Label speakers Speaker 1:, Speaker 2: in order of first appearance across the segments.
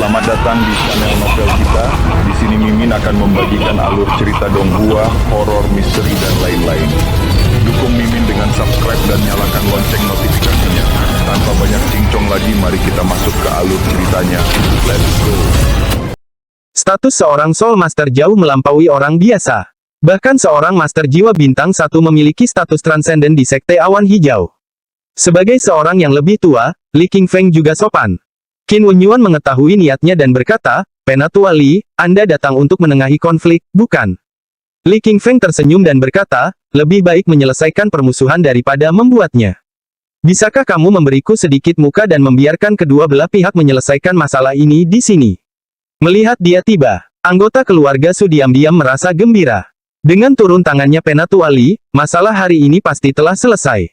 Speaker 1: Selamat datang di channel novel kita. Di sini Mimin akan membagikan alur cerita donghua, horor, misteri, dan lain-lain. Dukung Mimin dengan subscribe dan nyalakan lonceng notifikasinya. Tanpa banyak cincong lagi, mari kita masuk ke alur ceritanya. Let's go.
Speaker 2: Status seorang Soul Master jauh melampaui orang biasa. Bahkan seorang Master Jiwa Bintang 1 memiliki status transenden di Sekte Awan Hijau. Sebagai seorang yang lebih tua, Li Qingfeng juga sopan. Qin Wenyuan mengetahui niatnya dan berkata, "Penatua Li, Anda datang untuk menengahi konflik, bukan?" Li Qingfeng tersenyum dan berkata, "Lebih baik menyelesaikan permusuhan daripada membuatnya. Bisakah kamu memberiku sedikit muka dan membiarkan kedua belah pihak menyelesaikan masalah ini di sini?" Melihat dia tiba, anggota keluarga Su diam-diam merasa gembira. Dengan turun tangannya Penatua Li, masalah hari ini pasti telah selesai.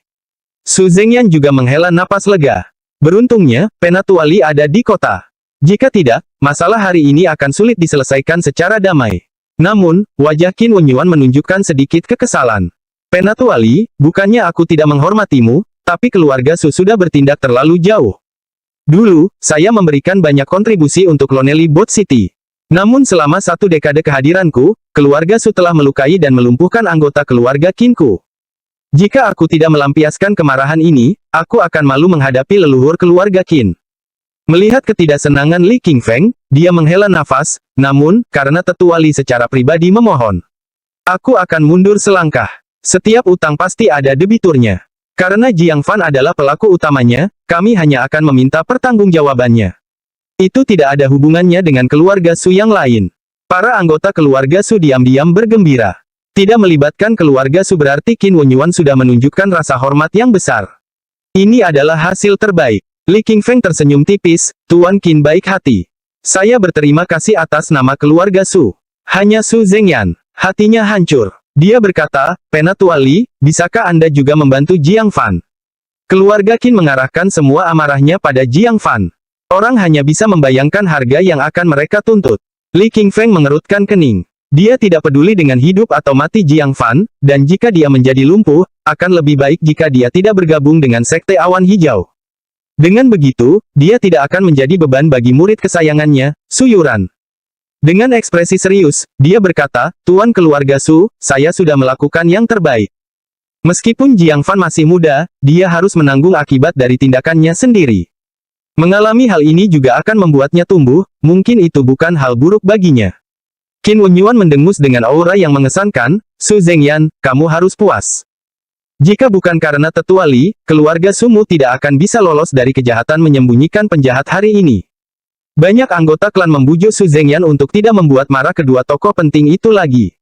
Speaker 2: Su Zengyan juga menghela napas lega. Beruntungnya, Penatua Li ada di kota. Jika tidak, masalah hari ini akan sulit diselesaikan secara damai. Namun, wajah Qin Wenyuan menunjukkan sedikit kekesalan. "Penatua Li, bukannya aku tidak menghormatimu, tapi keluarga Su sudah bertindak terlalu jauh. Dulu, saya memberikan banyak kontribusi untuk Lonely Boat City. Namun selama 1 dekade kehadiranku, keluarga Su telah melukai dan melumpuhkan anggota keluarga Qinku. Jika aku tidak melampiaskan kemarahan ini, aku akan malu menghadapi leluhur keluarga Qin." Melihat ketidaksenangan Li Qingfeng, dia menghela nafas, namun, karena tetua Li secara pribadi memohon. "Aku akan mundur selangkah. Setiap utang pasti ada debiturnya. Karena Jiang Fan adalah pelaku utamanya, kami hanya akan meminta pertanggungjawabannya. Itu tidak ada hubungannya dengan keluarga Su yang lain." Para anggota keluarga Su diam-diam bergembira. Tidak melibatkan keluarga Su berarti Qin Wenyuan sudah menunjukkan rasa hormat yang besar. Ini adalah hasil terbaik. Li Qingfeng tersenyum tipis, "Tuan Qin baik hati. Saya berterima kasih atas nama keluarga Su." Hanya Su Zengyan, hatinya hancur. Dia berkata, "Penatua Li, bisakah Anda juga membantu Jiang Fan?" Keluarga Qin mengarahkan semua amarahnya pada Jiang Fan. Orang hanya bisa membayangkan harga yang akan mereka tuntut. Li Qingfeng mengerutkan kening. Dia tidak peduli dengan hidup atau mati Jiang Fan, dan jika dia menjadi lumpuh, akan lebih baik jika dia tidak bergabung dengan Sekte Awan Hijau. Dengan begitu, dia tidak akan menjadi beban bagi murid kesayangannya, Su Yuran. Dengan ekspresi serius, dia berkata, "Tuan keluarga Su, saya sudah melakukan yang terbaik. Meskipun Jiang Fan masih muda, dia harus menanggung akibat dari tindakannya sendiri. Mengalami hal ini juga akan membuatnya tumbuh, mungkin itu bukan hal buruk baginya." Qin Wenyuan mendengus dengan aura yang mengesankan, "Su Zengyan, kamu harus puas. Jika bukan karena tetua Li, keluarga Sumu tidak akan bisa lolos dari kejahatan menyembunyikan penjahat hari ini." Banyak anggota klan membujuk Su Zengyan untuk tidak membuat marah kedua tokoh penting itu lagi.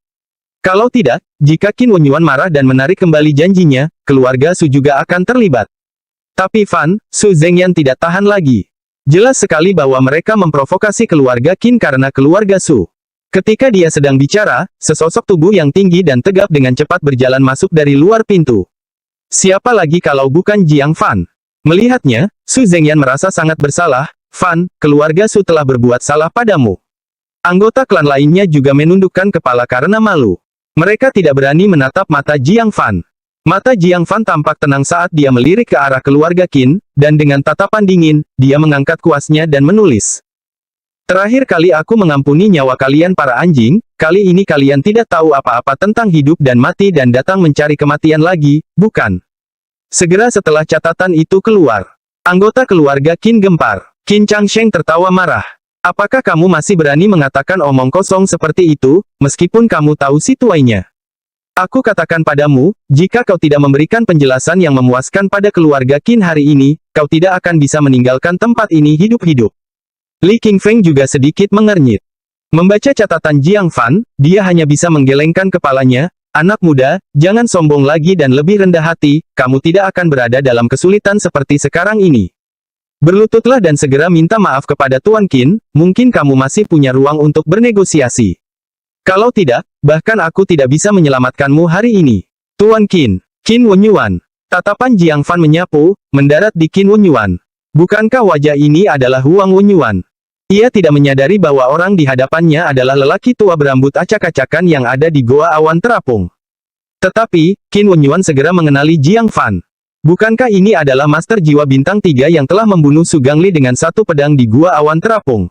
Speaker 2: Kalau tidak, jika Qin Wenyuan marah dan menarik kembali janjinya, keluarga Su juga akan terlibat. Tapi Fan, Su Zengyan tidak tahan lagi. Jelas sekali bahwa mereka memprovokasi keluarga Qin karena keluarga Su. Ketika dia sedang bicara, sesosok tubuh yang tinggi dan tegap dengan cepat berjalan masuk dari luar pintu. Siapa lagi kalau bukan Jiang Fan? Melihatnya, Su Zengyan merasa sangat bersalah. "Fan, keluarga Su telah berbuat salah padamu." Anggota klan lainnya juga menundukkan kepala karena malu. Mereka tidak berani menatap mata Jiang Fan. Mata Jiang Fan tampak tenang saat dia melirik ke arah keluarga Qin, dan dengan tatapan dingin, dia mengangkat kuasnya dan menulis. "Terakhir kali aku mengampuni nyawa kalian para anjing, kali ini kalian tidak tahu apa-apa tentang hidup dan mati dan datang mencari kematian lagi, bukan?" Segera setelah catatan itu keluar, anggota keluarga Qin gempar. Qin Changsheng tertawa marah. "Apakah kamu masih berani mengatakan omong kosong seperti itu, meskipun kamu tahu situasinya? Aku katakan padamu, jika kau tidak memberikan penjelasan yang memuaskan pada keluarga Qin hari ini, kau tidak akan bisa meninggalkan tempat ini hidup-hidup." Li Qingfeng juga sedikit mengernyit. Membaca catatan Jiang Fan, dia hanya bisa menggelengkan kepalanya. "Anak muda, jangan sombong lagi dan lebih rendah hati, kamu tidak akan berada dalam kesulitan seperti sekarang ini. Berlututlah dan segera minta maaf kepada Tuan Qin, mungkin kamu masih punya ruang untuk bernegosiasi. Kalau tidak, bahkan aku tidak bisa menyelamatkanmu hari ini." "Tuan Qin." Qin Wenyuan. Tatapan Jiang Fan menyapu, mendarat di Qin Wenyuan. Bukankah wajah ini adalah Huang Wenyuan? Ia tidak menyadari bahwa orang di hadapannya adalah lelaki tua berambut acak-acakan yang ada di Goa Awan Terapung. Tetapi, Qin Wenyuan segera mengenali Jiang Fan. Bukankah ini adalah Master Jiwa Bintang 3 yang telah membunuh Su Gangli dengan satu pedang di Gua Awan Terapung?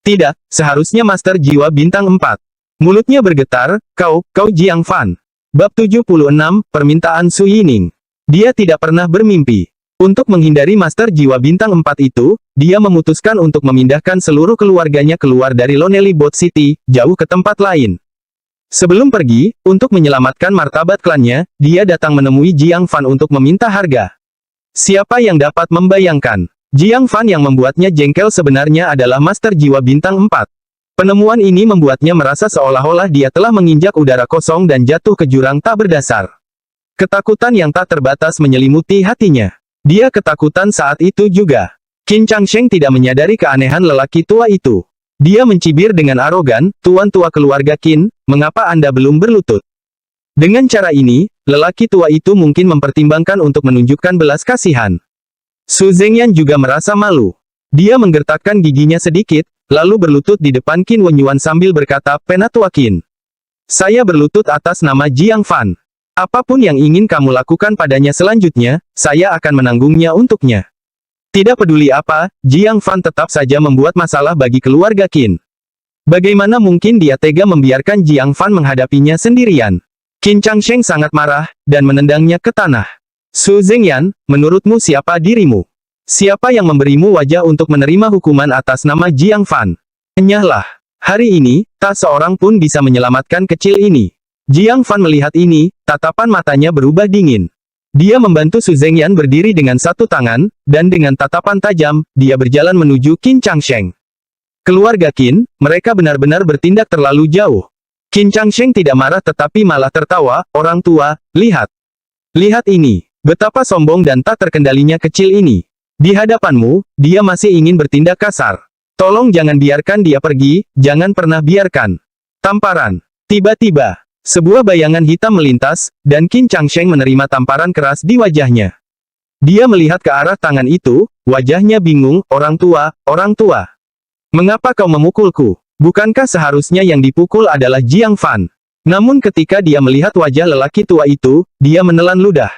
Speaker 2: Tidak, seharusnya Master Jiwa Bintang 4. Mulutnya bergetar, kau Jiang Fan. Bab 76, Permintaan Su Yining. Dia tidak pernah bermimpi. Untuk menghindari Master Jiwa Bintang 4 itu, dia memutuskan untuk memindahkan seluruh keluarganya keluar dari Lonely Boat City, jauh ke tempat lain. Sebelum pergi, untuk menyelamatkan martabat klannya, dia datang menemui Jiang Fan untuk meminta harga. Siapa yang dapat membayangkan? Jiang Fan yang membuatnya jengkel sebenarnya adalah Master Jiwa Bintang 4. Penemuan ini membuatnya merasa seolah-olah dia telah menginjak udara kosong dan jatuh ke jurang tak berdasar. Ketakutan yang tak terbatas menyelimuti hatinya. Dia ketakutan saat itu juga. Qin Changsheng tidak menyadari keanehan lelaki tua itu. Dia mencibir dengan arogan, "Tuan tua keluarga Qin, mengapa Anda belum berlutut?" Dengan cara ini, lelaki tua itu mungkin mempertimbangkan untuk menunjukkan belas kasihan. Su Zengyan juga merasa malu. Dia menggertakkan giginya sedikit, lalu berlutut di depan Qin Wenyuan sambil berkata, "Penatua Qin. Saya berlutut atas nama Jiang Fan. Apapun yang ingin kamu lakukan padanya selanjutnya, saya akan menanggungnya untuknya." Tidak peduli apa, Jiang Fan tetap saja membuat masalah bagi keluarga Qin. Bagaimana mungkin dia tega membiarkan Jiang Fan menghadapinya sendirian? Qin Changsheng sangat marah, dan menendangnya ke tanah. Su Zengyan, menurutmu siapa dirimu? Siapa yang memberimu wajah untuk menerima hukuman atas nama Jiang Fan? Enyahlah. Hari ini, tak seorang pun bisa menyelamatkan kecil ini. Jiang Fan melihat ini, tatapan matanya berubah dingin. Dia membantu Su Zengyan berdiri dengan satu tangan, dan dengan tatapan tajam, dia berjalan menuju Qin Changsheng. Keluarga Qin, mereka benar-benar bertindak terlalu jauh. Qin Changsheng tidak marah tetapi malah tertawa, "Orang tua, lihat. Lihat ini. Betapa sombong dan tak terkendalinya kecil ini. Di hadapanmu, dia masih ingin bertindak kasar. Tolong jangan biarkan dia pergi, jangan pernah biarkan." Tamparan. Tiba-tiba, sebuah bayangan hitam melintas, dan Qin Changsheng menerima tamparan keras di wajahnya. Dia melihat ke arah tangan itu, wajahnya bingung, orang tua, mengapa kau memukulku? Bukankah seharusnya yang dipukul adalah Jiang Fan?" Namun ketika dia melihat wajah lelaki tua itu, dia menelan ludah.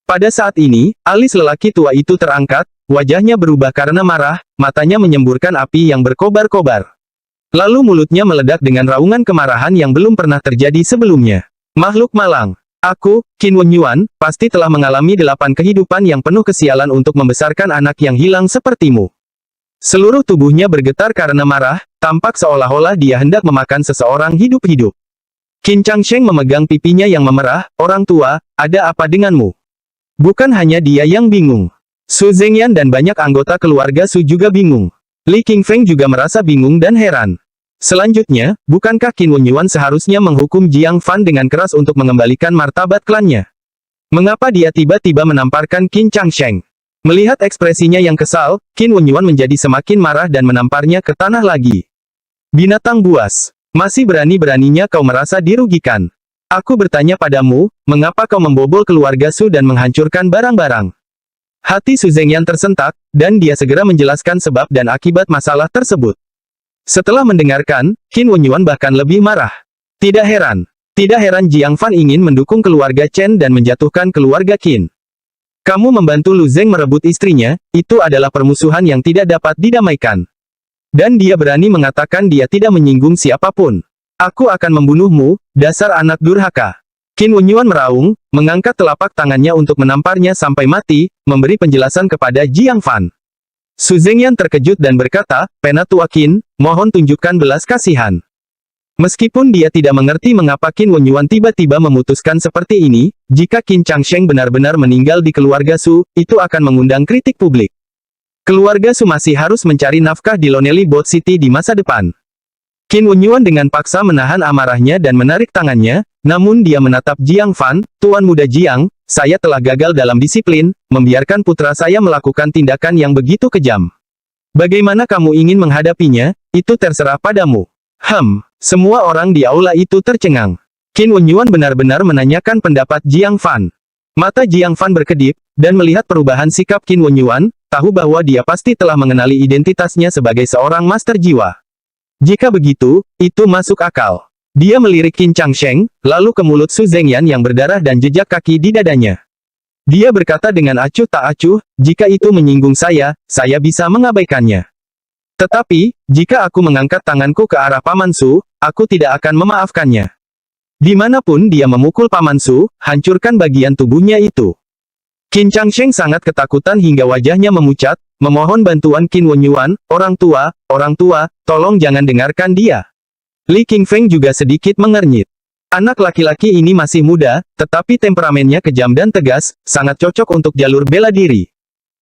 Speaker 2: Pada saat ini, alis lelaki tua itu terangkat, wajahnya berubah karena marah, matanya menyemburkan api yang berkobar-kobar. Lalu mulutnya meledak dengan raungan kemarahan yang belum pernah terjadi sebelumnya. "Makhluk malang. Aku, Qin Wenyuan, pasti telah mengalami 8 kehidupan yang penuh kesialan untuk membesarkan anak yang hilang sepertimu." Seluruh tubuhnya bergetar karena marah, tampak seolah-olah dia hendak memakan seseorang hidup-hidup. Qin Changsheng memegang pipinya yang memerah, "Orang tua, ada apa denganmu?" Bukan hanya dia yang bingung. Su Zengyan dan banyak anggota keluarga Su juga bingung. Li Qingfeng juga merasa bingung dan heran. Selanjutnya, bukankah Qin Wenyuan seharusnya menghukum Jiang Fan dengan keras untuk mengembalikan martabat klannya? Mengapa dia tiba-tiba menamparkan Qin Changsheng? Melihat ekspresinya yang kesal, Qin Wenyuan menjadi semakin marah dan menamparnya ke tanah lagi. "Binatang buas. Masih berani-beraninya kau merasa dirugikan. Aku bertanya padamu, mengapa kau membobol keluarga Su dan menghancurkan barang-barang?" Hati Su Zengyan tersentak, dan dia segera menjelaskan sebab dan akibat masalah tersebut. Setelah mendengarkan, Qin Wenyuan bahkan lebih marah. Tidak heran Jiang Fan ingin mendukung keluarga Chen dan menjatuhkan keluarga Qin. Kamu membantu Lu Zeng merebut istrinya, itu adalah permusuhan yang tidak dapat didamaikan. Dan dia berani mengatakan dia tidak menyinggung siapapun. Aku akan membunuhmu, dasar anak durhaka. Qin Wenyuan meraung, mengangkat telapak tangannya untuk menamparnya sampai mati, memberi penjelasan kepada Jiang Fan. Su Zengyan terkejut dan berkata, "Penatua Qin, mohon tunjukkan belas kasihan." Meskipun dia tidak mengerti mengapa Qin Wenyuan tiba-tiba memutuskan seperti ini, jika Qin Changsheng benar-benar meninggal di keluarga Su, itu akan mengundang kritik publik. Keluarga Su masih harus mencari nafkah di Lonely Boat City di masa depan. Qin Wenyuan dengan paksa menahan amarahnya dan menarik tangannya, namun dia menatap Jiang Fan, "Tuan muda Jiang, saya telah gagal dalam disiplin, membiarkan putra saya melakukan tindakan yang begitu kejam. Bagaimana kamu ingin menghadapinya, itu terserah padamu." Semua orang di aula itu tercengang. Qin Wenyuan benar-benar menanyakan pendapat Jiang Fan. Mata Jiang Fan berkedip, dan melihat perubahan sikap Qin Wenyuan, tahu bahwa dia pasti telah mengenali identitasnya sebagai seorang master jiwa. Jika begitu, itu masuk akal. Dia melirik Qin Changsheng, lalu ke mulut Su Zengyan yang berdarah dan jejak kaki di dadanya. Dia berkata dengan acuh tak acuh, "Jika itu menyinggung saya bisa mengabaikannya." Tetapi, jika aku mengangkat tanganku ke arah Paman Su, aku tidak akan memaafkannya. Dimanapun dia memukul Paman Su, hancurkan bagian tubuhnya itu. Qin Changsheng sangat ketakutan hingga wajahnya memucat, memohon bantuan Qin Wenyuan, orang tua, tolong jangan dengarkan dia. Li Qingfeng juga sedikit mengernyit. Anak laki-laki ini masih muda, tetapi temperamennya kejam dan tegas, sangat cocok untuk jalur bela diri.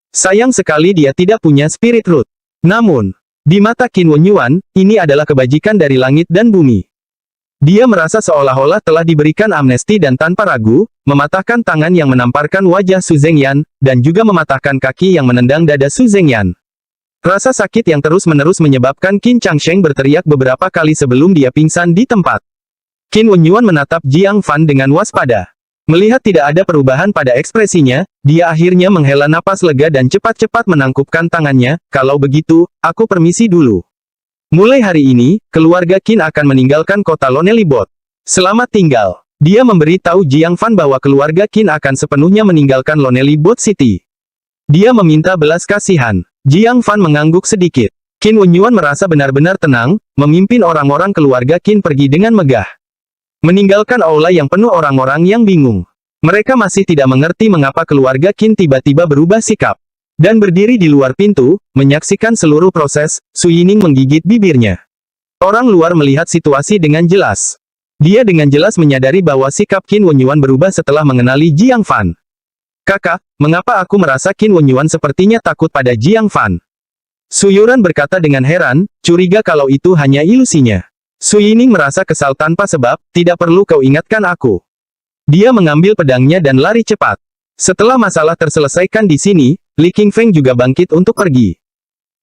Speaker 2: Sayang sekali dia tidak punya spirit root. Namun, di mata Qin Wenyuan, ini adalah kebajikan dari langit dan bumi. Dia merasa seolah-olah telah diberikan amnesti dan tanpa ragu, mematahkan tangan yang menamparkan wajah Su Zengyan, dan juga mematahkan kaki yang menendang dada Su Zengyan. Rasa sakit yang terus-menerus menyebabkan Qin Changsheng berteriak beberapa kali sebelum dia pingsan di tempat. Qin Wenyuan menatap Jiang Fan dengan waspada. Melihat tidak ada perubahan pada ekspresinya, dia akhirnya menghela napas lega dan cepat-cepat menangkupkan tangannya. Kalau begitu, aku permisi dulu. Mulai hari ini, keluarga Qin akan meninggalkan kota Lonely-Bot. Selamat tinggal. Dia memberitahu Jiang Fan bahwa keluarga Qin akan sepenuhnya meninggalkan Lonely-Bot City. Dia meminta belas kasihan. Jiang Fan mengangguk sedikit. Qin Wenyuan merasa benar-benar tenang, memimpin orang-orang keluarga Qin pergi dengan megah. Meninggalkan aula yang penuh orang-orang yang bingung. Mereka masih tidak mengerti mengapa keluarga Qin tiba-tiba berubah sikap. Dan berdiri di luar pintu, menyaksikan seluruh proses, Su Yining menggigit bibirnya. Orang luar melihat situasi dengan jelas. Dia dengan jelas menyadari bahwa sikap Qin Wenyuan berubah setelah mengenali Jiang Fan. Kakak, mengapa aku merasa Qin Wenyuan sepertinya takut pada Jiang Fan? Su Yuran berkata dengan heran, curiga kalau itu hanya ilusinya. Su Yining merasa kesal tanpa sebab, tidak perlu kau ingatkan aku. Dia mengambil pedangnya dan lari cepat. Setelah masalah terselesaikan di sini, Li Qingfeng juga bangkit untuk pergi.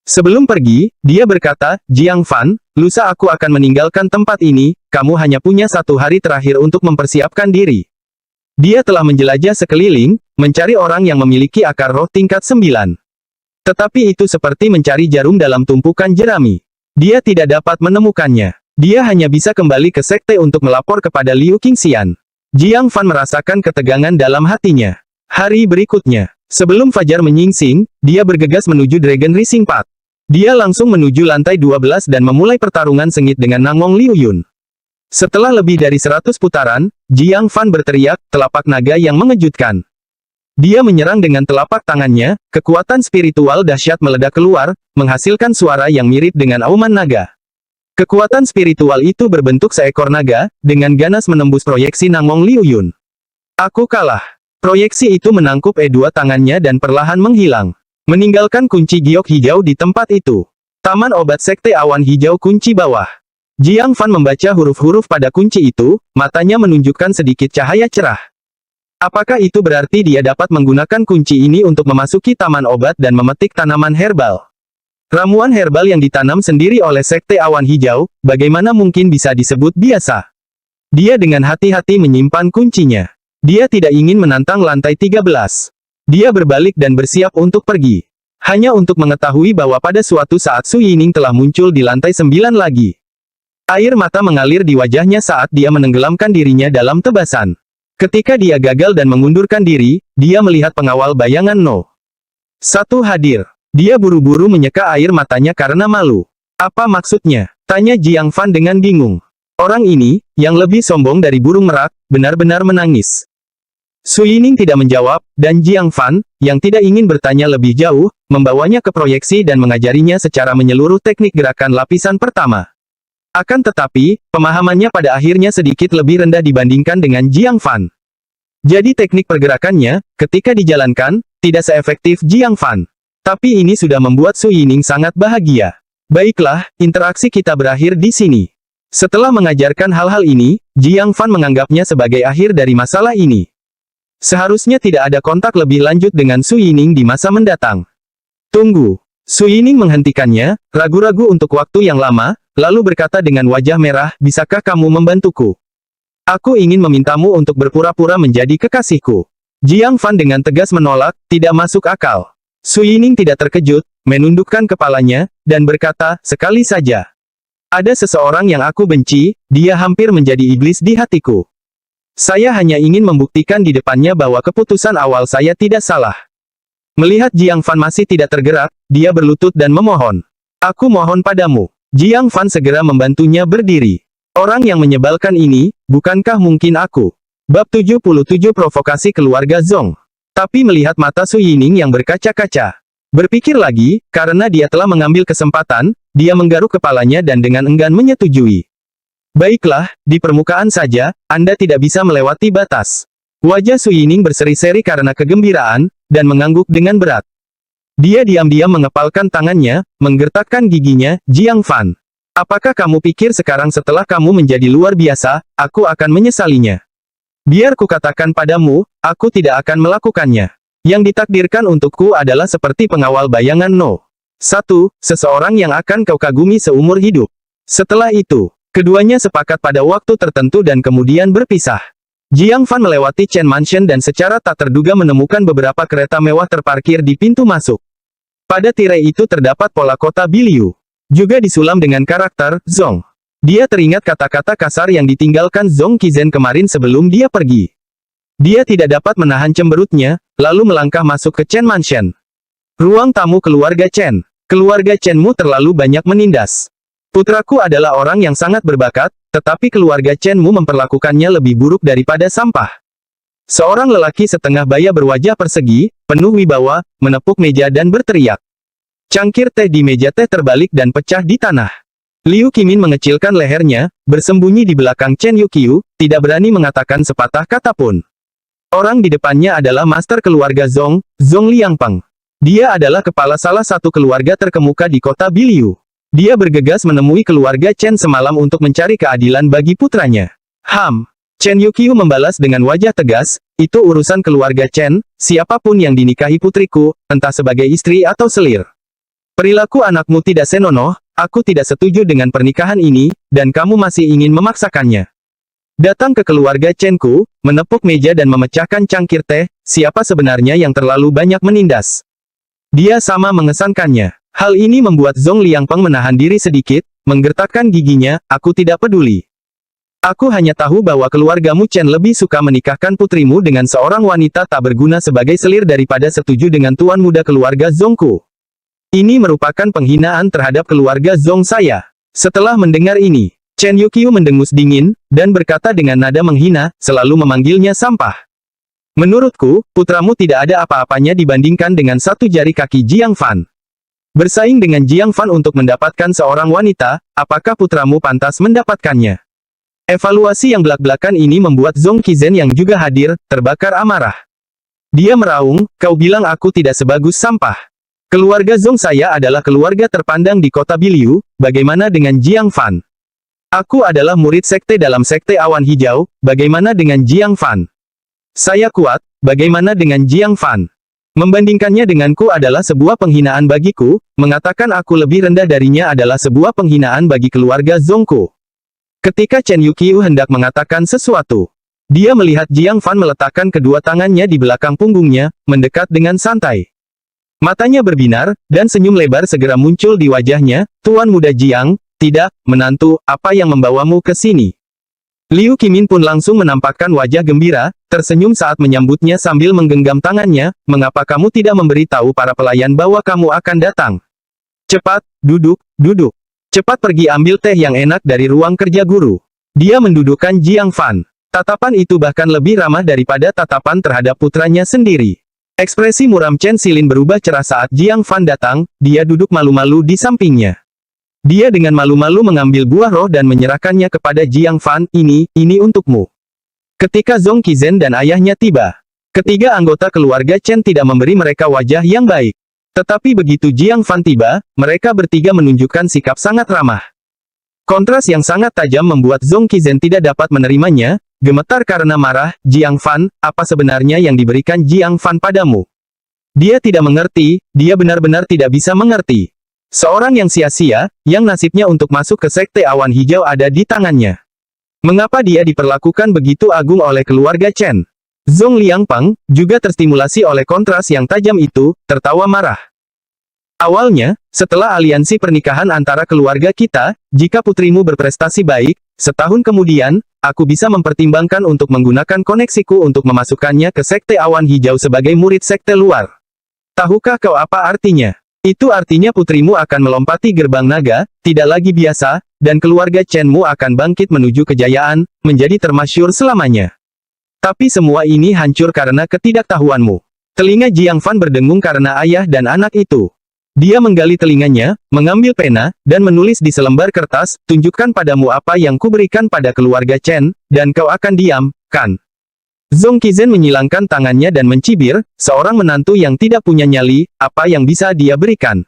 Speaker 2: Sebelum pergi, dia berkata, Jiang Fan, lusa aku akan meninggalkan tempat ini, kamu hanya punya 1 hari terakhir untuk mempersiapkan diri. Dia telah menjelajah sekeliling, mencari orang yang memiliki akar roh tingkat 9. Tetapi itu seperti mencari jarum dalam tumpukan jerami. Dia tidak dapat menemukannya. Dia hanya bisa kembali ke sekte untuk melapor kepada Liu Qingxian. Jiang Fan merasakan ketegangan dalam hatinya. Hari berikutnya, sebelum fajar menyingsing, dia bergegas menuju Dragon Rising Path. Dia langsung menuju lantai 12 dan memulai pertarungan sengit dengan Nangong Liu Yun. Setelah lebih dari 100 putaran, Jiang Fan berteriak, telapak naga yang mengejutkan. Dia menyerang dengan telapak tangannya, kekuatan spiritual dahsyat meledak keluar, menghasilkan suara yang mirip dengan auman naga. Kekuatan spiritual itu berbentuk seekor naga, dengan ganas menembus proyeksi Nangong Liu Yun. Aku kalah. Proyeksi itu menangkup dua tangannya dan perlahan menghilang. Meninggalkan kunci giok hijau di tempat itu. Taman obat sekte awan hijau kunci bawah. Jiang Fan membaca huruf-huruf pada kunci itu, matanya menunjukkan sedikit cahaya cerah. Apakah itu berarti dia dapat menggunakan kunci ini untuk memasuki taman obat dan memetik tanaman herbal? Ramuan herbal yang ditanam sendiri oleh sekte awan hijau, bagaimana mungkin bisa disebut biasa? Dia dengan hati-hati menyimpan kuncinya. Dia tidak ingin menantang lantai 13. Dia berbalik dan bersiap untuk pergi. Hanya untuk mengetahui bahwa pada suatu saat Su Yining telah muncul di lantai 9 lagi. Air mata mengalir di wajahnya saat dia menenggelamkan dirinya dalam tebasan. Ketika dia gagal dan mengundurkan diri, dia melihat pengawal bayangan No. 1 hadir. Dia buru-buru menyeka air matanya karena malu. Apa maksudnya? Tanya Jiang Fan dengan bingung. Orang ini, yang lebih sombong dari burung merak, benar-benar menangis. Su Yining tidak menjawab, dan Jiang Fan, yang tidak ingin bertanya lebih jauh, membawanya ke proyeksi dan mengajarinya secara menyeluruh teknik gerakan lapisan pertama. Akan tetapi, pemahamannya pada akhirnya sedikit lebih rendah dibandingkan dengan Jiang Fan. Jadi teknik pergerakannya, ketika dijalankan, tidak seefektif Jiang Fan. Tapi ini sudah membuat Su Yining sangat bahagia. Baiklah, interaksi kita berakhir di sini. Setelah mengajarkan hal-hal ini, Jiang Fan menganggapnya sebagai akhir dari masalah ini. Seharusnya tidak ada kontak lebih lanjut dengan Su Yining di masa mendatang. Tunggu. Su Yining menghentikannya, ragu-ragu untuk waktu yang lama, lalu berkata dengan wajah merah, bisakah kamu membantuku? Aku ingin memintamu untuk berpura-pura menjadi kekasihku. Jiang Fan dengan tegas menolak, tidak masuk akal. Su Yining tidak terkejut, menundukkan kepalanya, dan berkata, sekali saja. Ada seseorang yang aku benci, dia hampir menjadi iblis di hatiku. Saya hanya ingin membuktikan di depannya bahwa keputusan awal saya tidak salah. Melihat Jiang Fan masih tidak tergerak, dia berlutut dan memohon. Aku mohon padamu. Jiang Fan segera membantunya berdiri. Orang yang menyebalkan ini, bukankah mungkin aku? Bab 77 Provokasi Keluarga Zong. Tapi melihat mata Su Yining yang berkaca-kaca. Berpikir lagi, karena dia telah mengambil kesempatan, dia menggaruk kepalanya dan dengan enggan menyetujui. Baiklah, di permukaan saja, Anda tidak bisa melewati batas. Wajah Su Yining berseri-seri karena kegembiraan, dan mengangguk dengan berat. Dia diam-diam mengepalkan tangannya, menggertakkan giginya. Jiang Fan. Apakah kamu pikir sekarang setelah kamu menjadi luar biasa, aku akan menyesalinya? Biar kukatakan padamu, aku tidak akan melakukannya. Yang ditakdirkan untukku adalah seperti pengawal bayangan No. 1, seseorang yang akan kau kagumi seumur hidup. Setelah itu, keduanya sepakat pada waktu tertentu dan kemudian berpisah. Jiang Fan melewati Chen Mansion dan secara tak terduga menemukan beberapa kereta mewah terparkir di pintu masuk. Pada tirai itu terdapat pola kota Biliu. Juga disulam dengan karakter Zong. Dia teringat kata-kata kasar yang ditinggalkan Zong Qizen kemarin sebelum dia pergi. Dia tidak dapat menahan cemberutnya, lalu melangkah masuk ke Chen Mansion. Ruang tamu keluarga Chen. Keluarga Chenmu terlalu banyak menindas. Putraku adalah orang yang sangat berbakat, tetapi keluarga Chenmu memperlakukannya lebih buruk daripada sampah. Seorang lelaki setengah baya berwajah persegi, penuh wibawa, menepuk meja dan berteriak. Cangkir teh di meja teh terbalik dan pecah di tanah. Liu Qimin mengecilkan lehernya, bersembunyi di belakang Chen Yuqiu, tidak berani mengatakan sepatah kata pun. Orang di depannya adalah master keluarga Zong, Zong Liangpeng. Dia adalah kepala salah satu keluarga terkemuka di kota Biliu. Dia bergegas menemui keluarga Chen semalam untuk mencari keadilan bagi putranya. Chen Yuqiu membalas dengan wajah tegas, itu urusan keluarga Chen, siapapun yang dinikahi putriku, entah sebagai istri atau selir. Perilaku anakmu tidak senonoh, aku tidak setuju dengan pernikahan ini, dan kamu masih ingin memaksakannya. Datang ke keluarga Chenku, menepuk meja dan memecahkan cangkir teh, siapa sebenarnya yang terlalu banyak menindas? Dia sama mengesankannya. Hal ini membuat Zong Liangpeng menahan diri sedikit, menggertakkan giginya, aku tidak peduli. Aku hanya tahu bahwa keluargamu Chen lebih suka menikahkan putrimu dengan seorang wanita tak berguna sebagai selir daripada setuju dengan tuan muda keluarga Zongku. Ini merupakan penghinaan terhadap keluarga Zong saya. Setelah mendengar ini, Chen Yuqiu mendengus dingin, dan berkata dengan nada menghina, selalu memanggilnya sampah. Menurutku, putramu tidak ada apa-apanya dibandingkan dengan satu jari kaki Jiang Fan. Bersaing dengan Jiang Fan untuk mendapatkan seorang wanita, apakah putramu pantas mendapatkannya? Evaluasi yang belak-belakan ini membuat Zong Qizen yang juga hadir, terbakar amarah. Dia meraung, kau bilang aku tidak sebagus sampah. Keluarga Zong saya adalah keluarga terpandang di kota Biliu, bagaimana dengan Jiang Fan? Aku adalah murid sekte dalam sekte awan hijau, bagaimana dengan Jiang Fan? Saya kuat, bagaimana dengan Jiang Fan? Membandingkannya denganku adalah sebuah penghinaan bagiku, mengatakan aku lebih rendah darinya adalah sebuah penghinaan bagi keluarga Zongku. Ketika Chen Yuqiu hendak mengatakan sesuatu, dia melihat Jiang Fan meletakkan kedua tangannya di belakang punggungnya, mendekat dengan santai. Matanya berbinar, dan senyum lebar segera muncul di wajahnya, Tuan Muda Jiang, tidak, menantu, apa yang membawamu ke sini? Liu Qimin pun langsung menampakkan wajah gembira, tersenyum saat menyambutnya sambil menggenggam tangannya, mengapa kamu tidak memberitahu para pelayan bahwa kamu akan datang? Cepat, duduk, duduk. Cepat pergi ambil teh yang enak dari ruang kerja guru. Dia mendudukkan Jiang Fan. Tatapan itu bahkan lebih ramah daripada tatapan terhadap putranya sendiri. Ekspresi muram Chen Xilin berubah cerah saat Jiang Fan datang, dia duduk malu-malu di sampingnya. Dia dengan malu-malu mengambil buah roh dan menyerahkannya kepada Jiang Fan, ini untukmu. Ketika Zong Qizen dan ayahnya tiba, ketiga anggota keluarga Chen tidak memberi mereka wajah yang baik. Tetapi begitu Jiang Fan tiba, mereka bertiga menunjukkan sikap sangat ramah. Kontras yang sangat tajam membuat Zong Qizen tidak dapat menerimanya, gemetar karena marah, Jiang Fan, apa sebenarnya yang diberikan Jiang Fan padamu? Dia tidak mengerti, dia benar-benar tidak bisa mengerti. Seorang yang sia-sia, yang nasibnya untuk masuk ke sekte awan hijau ada di tangannya. Mengapa dia diperlakukan begitu agung oleh keluarga Chen? Zong Liangpeng, juga terstimulasi oleh kontras yang tajam itu, tertawa marah. Awalnya, setelah aliansi pernikahan antara keluarga kita, jika putrimu berprestasi baik, setahun kemudian, aku bisa mempertimbangkan untuk menggunakan koneksiku untuk memasukkannya ke sekte awan hijau sebagai murid sekte luar. Tahukah kau apa artinya? Itu artinya putrimu akan melompati gerbang naga, tidak lagi biasa, dan keluarga Chenmu akan bangkit menuju kejayaan, menjadi termasyhur selamanya. Tapi semua ini hancur karena ketidaktahuanmu. Telinga Jiang Fan berdengung karena ayah dan anak itu. Dia menggali telinganya, mengambil pena, dan menulis di selembar kertas, tunjukkan padamu apa yang kuberikan pada keluarga Chen, dan kau akan diam, kan? Zhong Qizen menyilangkan tangannya dan mencibir, seorang menantu yang tidak punya nyali, apa yang bisa dia berikan?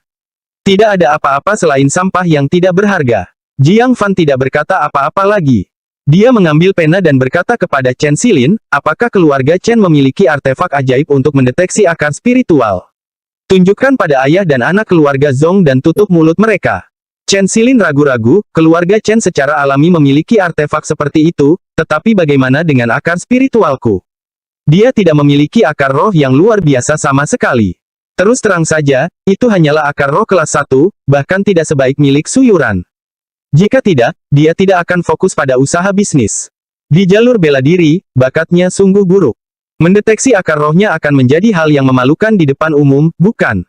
Speaker 2: Tidak ada apa-apa selain sampah yang tidak berharga. Jiang Fan tidak berkata apa-apa lagi. Dia mengambil pena dan berkata kepada Chen Xilin, apakah keluarga Chen memiliki artefak ajaib untuk mendeteksi akar spiritual? Tunjukkan pada ayah dan anak keluarga Zhong dan tutup mulut mereka. Chen Xilin ragu-ragu, keluarga Chen secara alami memiliki artefak seperti itu, tetapi bagaimana dengan akar spiritualku? Dia tidak memiliki akar roh yang luar biasa sama sekali. Terus terang saja, itu hanyalah akar roh kelas 1, bahkan tidak sebaik milik Suyuran. Jika tidak, dia tidak akan fokus pada usaha bisnis. Di jalur bela diri, bakatnya sungguh buruk. Mendeteksi akar rohnya akan menjadi hal yang memalukan di depan umum, bukan?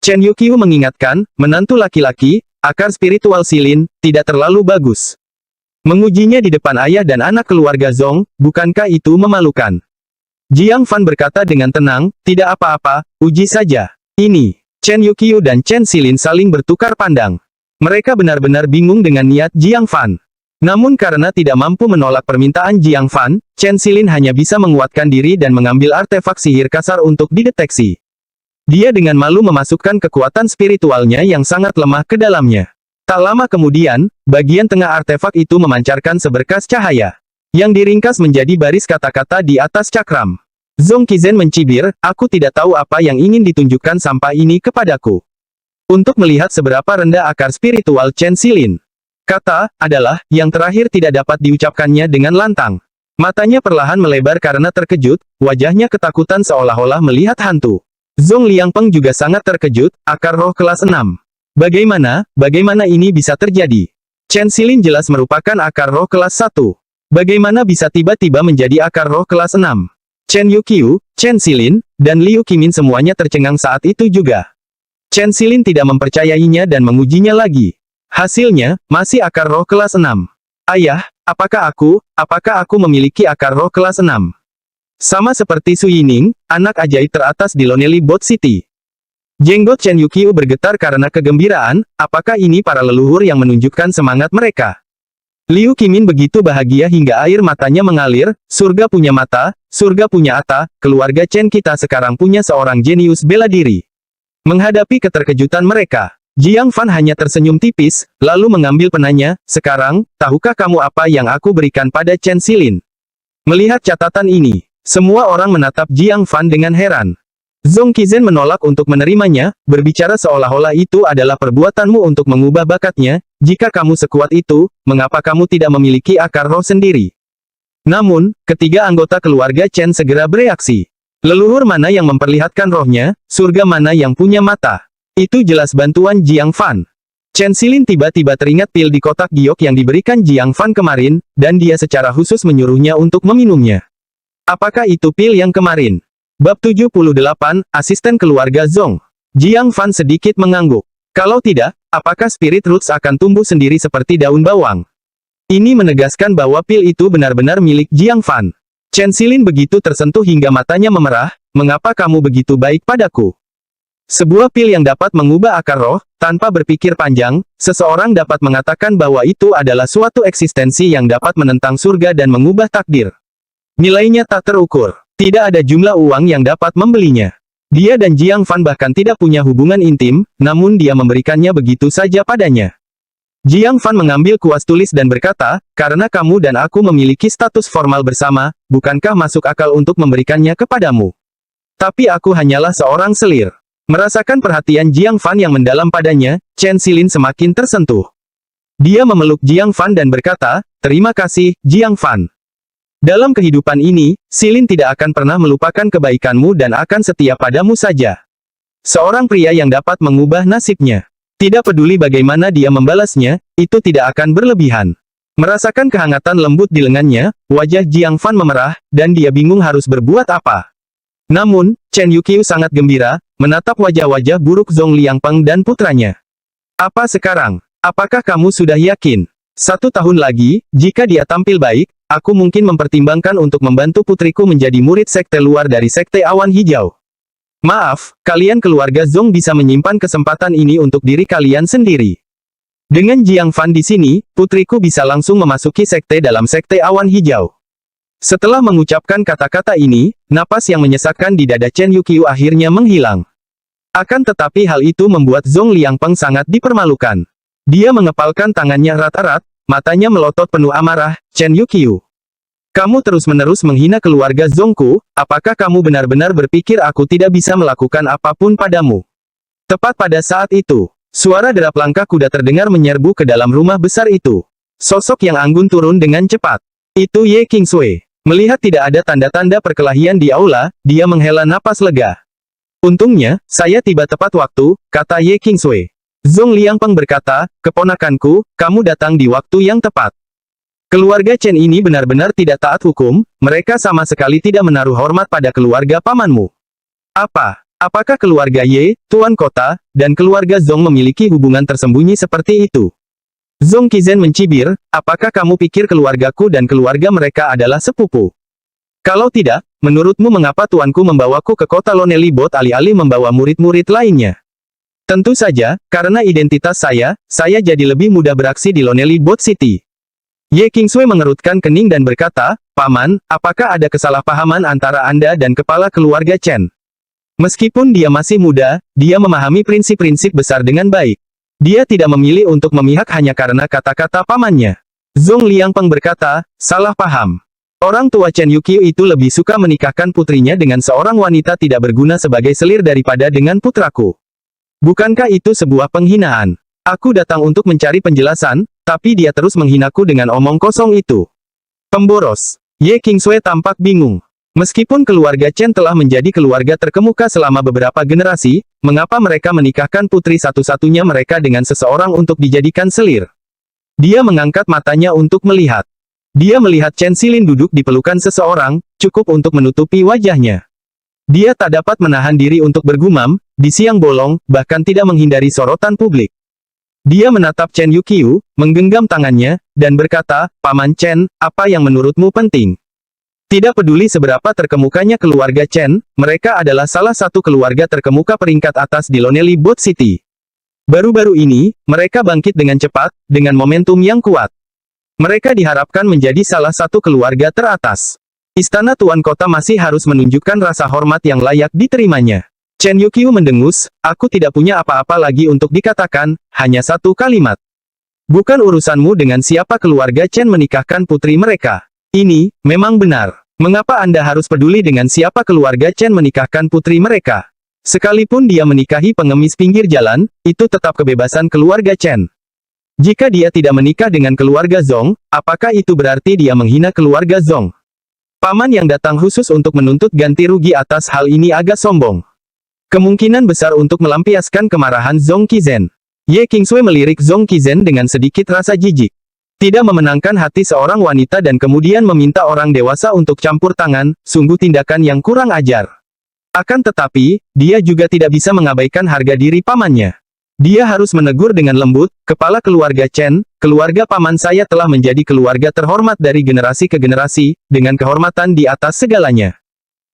Speaker 2: Chen Yuqiu mengingatkan, menantu laki-laki, akar spiritual Xilin, tidak terlalu bagus. Mengujinya di depan ayah dan anak keluarga Zhong, bukankah itu memalukan? Jiang Fan berkata dengan tenang, tidak apa-apa, uji saja. Ini, Chen Yuqiu dan Chen Xilin saling bertukar pandang. Mereka benar-benar bingung dengan niat Jiang Fan. Namun karena tidak mampu menolak permintaan Jiang Fan, Chen Xilin hanya bisa menguatkan diri dan mengambil artefak sihir kasar untuk dideteksi. Dia dengan malu memasukkan kekuatan spiritualnya yang sangat lemah ke dalamnya. Tak lama kemudian, bagian tengah artefak itu memancarkan seberkas cahaya, yang diringkas menjadi baris kata-kata di atas cakram. Zhong Qizen mencibir, aku tidak tahu apa yang ingin ditunjukkan sampah ini kepadaku. Untuk melihat seberapa rendah akar spiritual Chen Xilin. Kata, adalah, yang terakhir tidak dapat diucapkannya dengan lantang. Matanya perlahan melebar karena terkejut, wajahnya ketakutan seolah-olah melihat hantu. Zhong Liangpeng juga sangat terkejut, akar roh kelas 6. Bagaimana ini bisa terjadi? Chen Xilin jelas merupakan akar roh kelas 1. Bagaimana bisa tiba-tiba menjadi akar roh kelas 6? Chen Yuqiu, Chen Xilin, dan Liu Qimin semuanya tercengang saat itu juga. Chen Xilin tidak mempercayainya dan mengujinya lagi. Hasilnya, masih akar roh kelas 6. Ayah, apakah aku memiliki akar roh kelas 6? Sama seperti Su Yining, anak ajaib teratas di Lonely Boat City. Jenggot Chen Yuqiu bergetar karena kegembiraan, apakah ini para leluhur yang menunjukkan semangat mereka? Liu Qimin begitu bahagia hingga air matanya mengalir, surga punya mata, surga punya ata, keluarga Chen kita sekarang punya seorang jenius bela diri. Menghadapi keterkejutan mereka, Jiang Fan hanya tersenyum tipis, lalu mengambil penanya, sekarang, tahukah kamu apa yang aku berikan pada Chen Xilin? Melihat catatan ini, semua orang menatap Jiang Fan dengan heran. Zhong Qizen menolak untuk menerimanya, berbicara seolah-olah itu adalah perbuatanmu untuk mengubah bakatnya, jika kamu sekuat itu, mengapa kamu tidak memiliki akar roh sendiri? Namun, ketiga anggota keluarga Chen segera bereaksi. Leluhur mana yang memperlihatkan rohnya, surga mana yang punya mata? Itu jelas bantuan Jiang Fan. Chen Xilin tiba-tiba teringat pil di kotak giok yang diberikan Jiang Fan kemarin, dan dia secara khusus menyuruhnya untuk meminumnya. Apakah itu pil yang kemarin? Bab 78, Asisten Keluarga Zhong. Jiang Fan sedikit mengangguk. Kalau tidak, apakah Spirit Roots akan tumbuh sendiri seperti daun bawang? Ini menegaskan bahwa pil itu benar-benar milik Jiang Fan. Chen Xilin begitu tersentuh hingga matanya memerah, mengapa kamu begitu baik padaku? Sebuah pil yang dapat mengubah akar roh, tanpa berpikir panjang, seseorang dapat mengatakan bahwa itu adalah suatu eksistensi yang dapat menentang surga dan mengubah takdir. Nilainya tak terukur. Tidak ada jumlah uang yang dapat membelinya. Dia dan Jiang Fan bahkan tidak punya hubungan intim, namun dia memberikannya begitu saja padanya. Jiang Fan mengambil kuas tulis dan berkata, karena kamu dan aku memiliki status formal bersama, bukankah masuk akal untuk memberikannya kepadamu? Tapi aku hanyalah seorang selir. Merasakan perhatian Jiang Fan yang mendalam padanya, Chen Xilin semakin tersentuh. Dia memeluk Jiang Fan dan berkata, terima kasih, Jiang Fan. Dalam kehidupan ini, Xilin tidak akan pernah melupakan kebaikanmu dan akan setia padamu saja. Seorang pria yang dapat mengubah nasibnya. Tidak peduli bagaimana dia membalasnya, itu tidak akan berlebihan. Merasakan kehangatan lembut di lengannya, wajah Jiang Fan memerah, dan dia bingung harus berbuat apa. Namun, Chen Yuqiu sangat gembira, menatap wajah-wajah buruk Zhong Liangpeng dan putranya. Apa sekarang? Apakah kamu sudah yakin? 1 tahun lagi, jika dia tampil baik, aku mungkin mempertimbangkan untuk membantu putriku menjadi murid sekte luar dari sekte awan hijau. Maaf, kalian keluarga Zhong bisa menyimpan kesempatan ini untuk diri kalian sendiri. Dengan Jiang Fan di sini, putriku bisa langsung memasuki sekte dalam sekte awan hijau. Setelah mengucapkan kata-kata ini, napas yang menyesakkan di dada Chen Yuqiu akhirnya menghilang. Akan tetapi hal itu membuat Zhong Liangpeng sangat dipermalukan. Dia mengepalkan tangannya erat-erat, matanya melotot penuh amarah. Chen Yuqiu, kamu terus-menerus menghina keluarga Zhongku, apakah kamu benar-benar berpikir aku tidak bisa melakukan apapun padamu? Tepat pada saat itu, suara derap langkah kuda terdengar menyerbu ke dalam rumah besar itu. Sosok yang anggun turun dengan cepat. Itu Ye Qingsui. Melihat tidak ada tanda-tanda perkelahian di aula, dia menghela napas lega. Untungnya, saya tiba tepat waktu, kata Ye Qingsui. Zhong Liangpeng berkata, keponakanku, kamu datang di waktu yang tepat. Keluarga Chen ini benar-benar tidak taat hukum, mereka sama sekali tidak menaruh hormat pada keluarga pamanmu. Apakah keluarga Ye, Tuan Kota, dan keluarga Zhong memiliki hubungan tersembunyi seperti itu? Zhong Qizen mencibir, apakah kamu pikir keluargaku dan keluarga mereka adalah sepupu? Kalau tidak, menurutmu mengapa tuanku membawaku ke kota Lonely Bot alih-alih membawa murid-murid lainnya? Tentu saja, karena identitas saya jadi lebih mudah beraksi di Lonely Bot City. Ye Qingsui mengerutkan kening dan berkata, Paman, apakah ada kesalahpahaman antara Anda dan kepala keluarga Chen? Meskipun dia masih muda, dia memahami prinsip-prinsip besar dengan baik. Dia tidak memilih untuk memihak hanya karena kata-kata pamannya. Zhong Liangpeng berkata, salah paham. Orang tua Chen Yuqiu itu lebih suka menikahkan putrinya dengan seorang wanita tidak berguna sebagai selir daripada dengan putraku. Bukankah itu sebuah penghinaan? Aku datang untuk mencari penjelasan, tapi dia terus menghinaku dengan omong kosong itu. Pemboros. Ye Qingsui tampak bingung. Meskipun keluarga Chen telah menjadi keluarga terkemuka selama beberapa generasi, mengapa mereka menikahkan putri satu-satunya mereka dengan seseorang untuk dijadikan selir? Dia mengangkat matanya untuk melihat. Dia melihat Chen Xilin duduk di pelukan seseorang, cukup untuk menutupi wajahnya. Dia tak dapat menahan diri untuk bergumam, di siang bolong, bahkan tidak menghindari sorotan publik. Dia menatap Chen Yuqiu, menggenggam tangannya, dan berkata, Paman Chen, apa yang menurutmu penting? Tidak peduli seberapa terkemukanya keluarga Chen, mereka adalah salah satu keluarga terkemuka peringkat atas di Lonely Bot City. Baru-baru ini, mereka bangkit dengan cepat, dengan momentum yang kuat. Mereka diharapkan menjadi salah satu keluarga teratas. Istana Tuan Kota masih harus menunjukkan rasa hormat yang layak diterimanya. Chen Yuqiu mendengus, aku tidak punya apa-apa lagi untuk dikatakan, hanya satu kalimat. Bukan urusanmu dengan siapa keluarga Chen menikahkan putri mereka. Ini, memang benar. Mengapa Anda harus peduli dengan siapa keluarga Chen menikahkan putri mereka? Sekalipun dia menikahi pengemis pinggir jalan, itu tetap kebebasan keluarga Chen. Jika dia tidak menikah dengan keluarga Zhong, apakah itu berarti dia menghina keluarga Zhong? Paman yang datang khusus untuk menuntut ganti rugi atas hal ini agak sombong. Kemungkinan besar untuk melampiaskan kemarahan Zhong Qizen. Ye Qingsui melirik Zhong Qizen dengan sedikit rasa jijik. Tidak memenangkan hati seorang wanita dan kemudian meminta orang dewasa untuk campur tangan, sungguh tindakan yang kurang ajar. Akan tetapi, dia juga tidak bisa mengabaikan harga diri pamannya. Dia harus menegur dengan lembut, kepala keluarga Chen, keluarga paman saya telah menjadi keluarga terhormat dari generasi ke generasi, dengan kehormatan di atas segalanya.